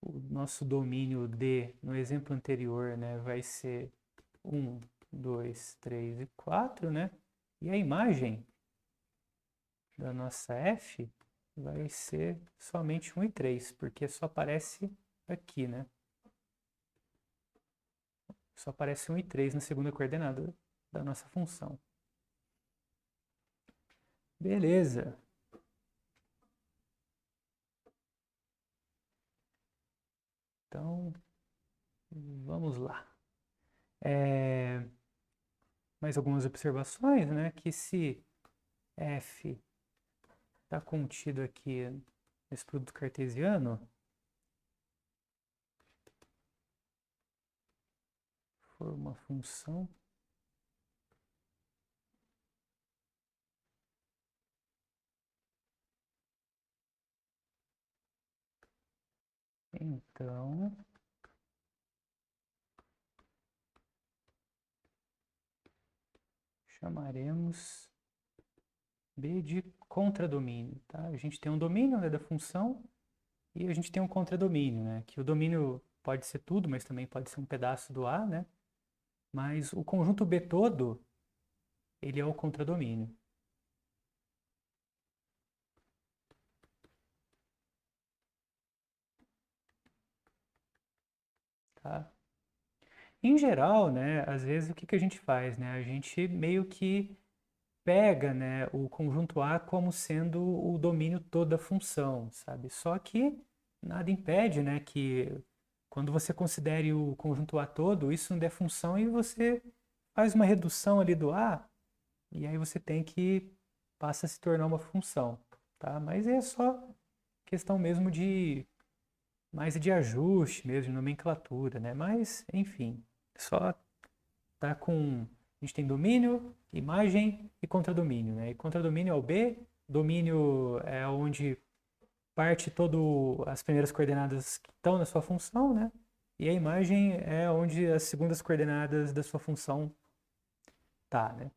o nosso domínio D, no exemplo anterior, né, vai ser 1, 2, 3 e 4, né? E a imagem da nossa F vai ser somente 1 e 3, porque só aparece aqui, né? Só aparece 1 e 3 na segunda coordenada da nossa função. Beleza. Então, vamos lá. Mais algumas observações, né? Que se F está contido aqui nesse produto cartesiano, for uma função Então, chamaremos B de contradomínio, tá? A gente tem um domínio, né, da função e a gente tem um contradomínio, né? Que o domínio pode ser tudo, mas também pode ser um pedaço do A, né? Mas o conjunto B todo, ele é o contradomínio. Tá? Em geral, né, às vezes o que a gente faz, né? A gente meio que pega, né, o conjunto A como sendo o domínio todo da função, sabe? Só que nada impede, né, que quando você considere o conjunto A todo, isso não é função e você faz uma redução ali do A e aí você tem que passa a se tornar uma função, tá? Mas é só questão mesmo de mais de ajuste mesmo, de nomenclatura, né? Mas, enfim, só tá com a gente tem domínio, imagem e contradomínio, né? E contradomínio é o B, domínio é onde parte todas as primeiras coordenadas que estão na sua função, né? E a imagem é onde as segundas coordenadas da sua função tá, né?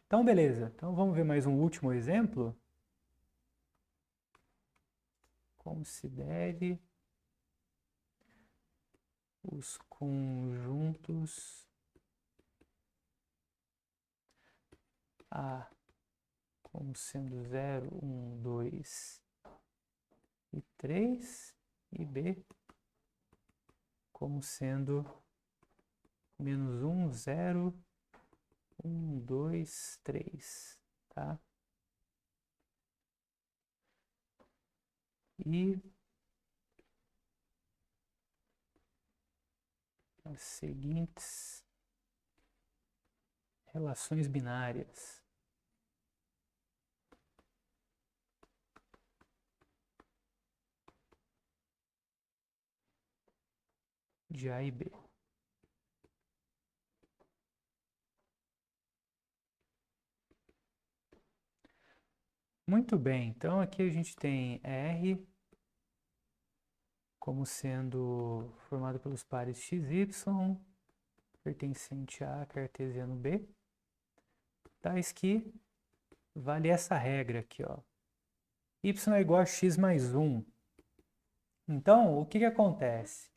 Então, beleza. Então, vamos ver mais um último exemplo. Considere os conjuntos A como sendo 0, 1, 2 e 3 e B como sendo menos 1, 0, 1, 2, 3, tá? E as seguintes relações binárias de A e B. Muito bem, então aqui a gente tem R como sendo formado pelos pares XY, pertencente a cartesiano B, tais que vale essa regra aqui, ó. Y é igual a x mais 1. Então, o que acontece?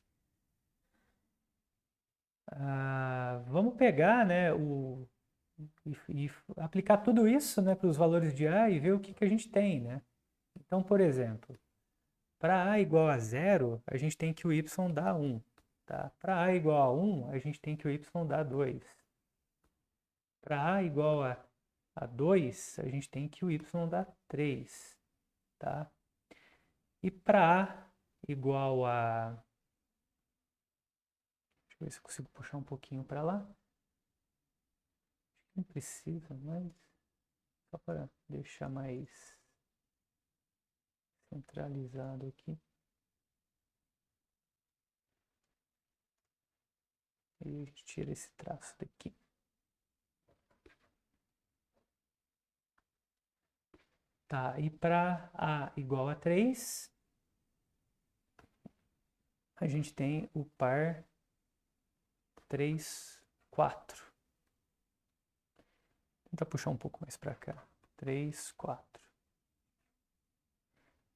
Vamos pegar, né, e aplicar tudo isso, né, para os valores de A e ver o que a gente tem, né? Então, por exemplo, para A igual a 0, a gente tem que o y dá 1. Tá? Para A igual a 1, a gente tem que o y dá 2. Para A igual a 2, a gente tem que o y dá 3. Tá? E para A igual a... Deixa eu ver se eu consigo puxar um pouquinho para lá. Não precisa, mas só para deixar mais centralizado aqui. E a gente tira esse traço daqui. Tá, e para A igual a 3, a gente tem o par 3, 4. Vou tentar puxar um pouco mais para cá. 3, 4.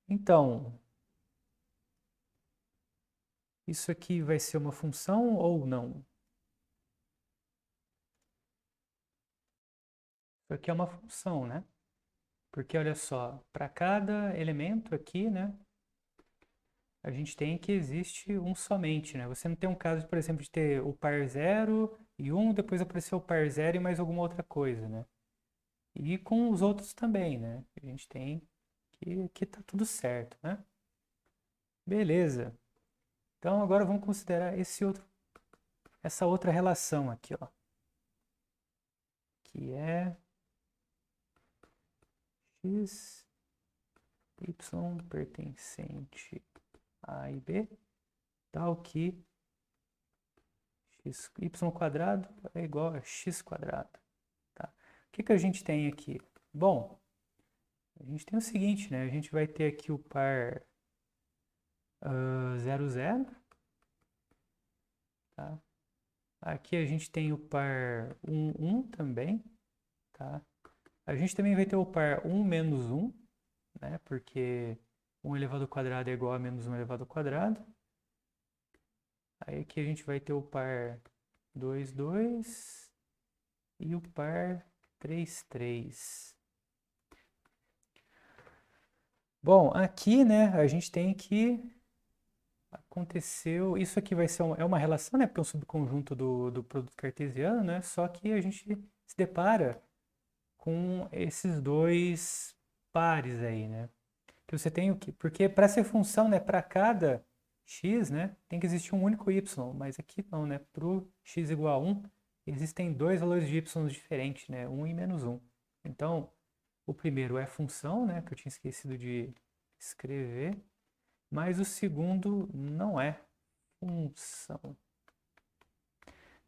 Então, isso aqui vai ser uma função ou não? Isso aqui é uma função, né? Porque olha só, para cada elemento aqui, né, a gente tem que existe um somente, né? Você não tem um caso, por exemplo, de ter o par 0 e 1, depois apareceu o par 0 e mais alguma outra coisa, né? E com os outros também, né? A gente tem que tá tudo certo, né? Beleza. Então agora vamos considerar essa outra relação aqui, ó, que é x, y pertencente a e b, tal que y quadrado é igual a x quadrado. Tá? O que a gente tem aqui? Bom, a gente tem o seguinte, né? A gente vai ter aqui o par 0, 0. Tá? Aqui a gente tem o par 1, 1 também. Tá? A gente também vai ter o par 1 menos 1, né? Porque 1 elevado ao quadrado é igual a menos 1 elevado ao quadrado. Aí aqui a gente vai ter o par 2, 2 e o par 3, 3. Bom, aqui, né, a gente tem que aconteceu, isso aqui vai ser uma relação, né, porque é um subconjunto do produto cartesiano, né, só que a gente se depara com esses dois pares aí, né, que você tem o que, porque para ser função, né, para cada x, né, tem que existir um único y, mas aqui não, né, para o x igual a 1, existem dois valores de y diferentes, né, 1 e menos 1. Então, o primeiro é função, né, que eu tinha esquecido de escrever, mas o segundo não é função.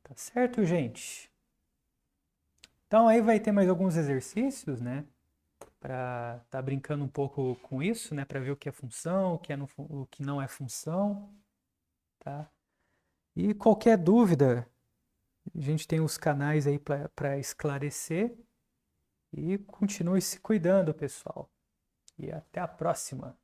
Tá certo, gente? Então aí vai ter mais alguns exercícios, né, para tá brincando um pouco com isso, né, para ver o que é função, o que não é função, tá? E qualquer dúvida, a gente tem os canais aí para esclarecer e continue se cuidando, pessoal. E até a próxima.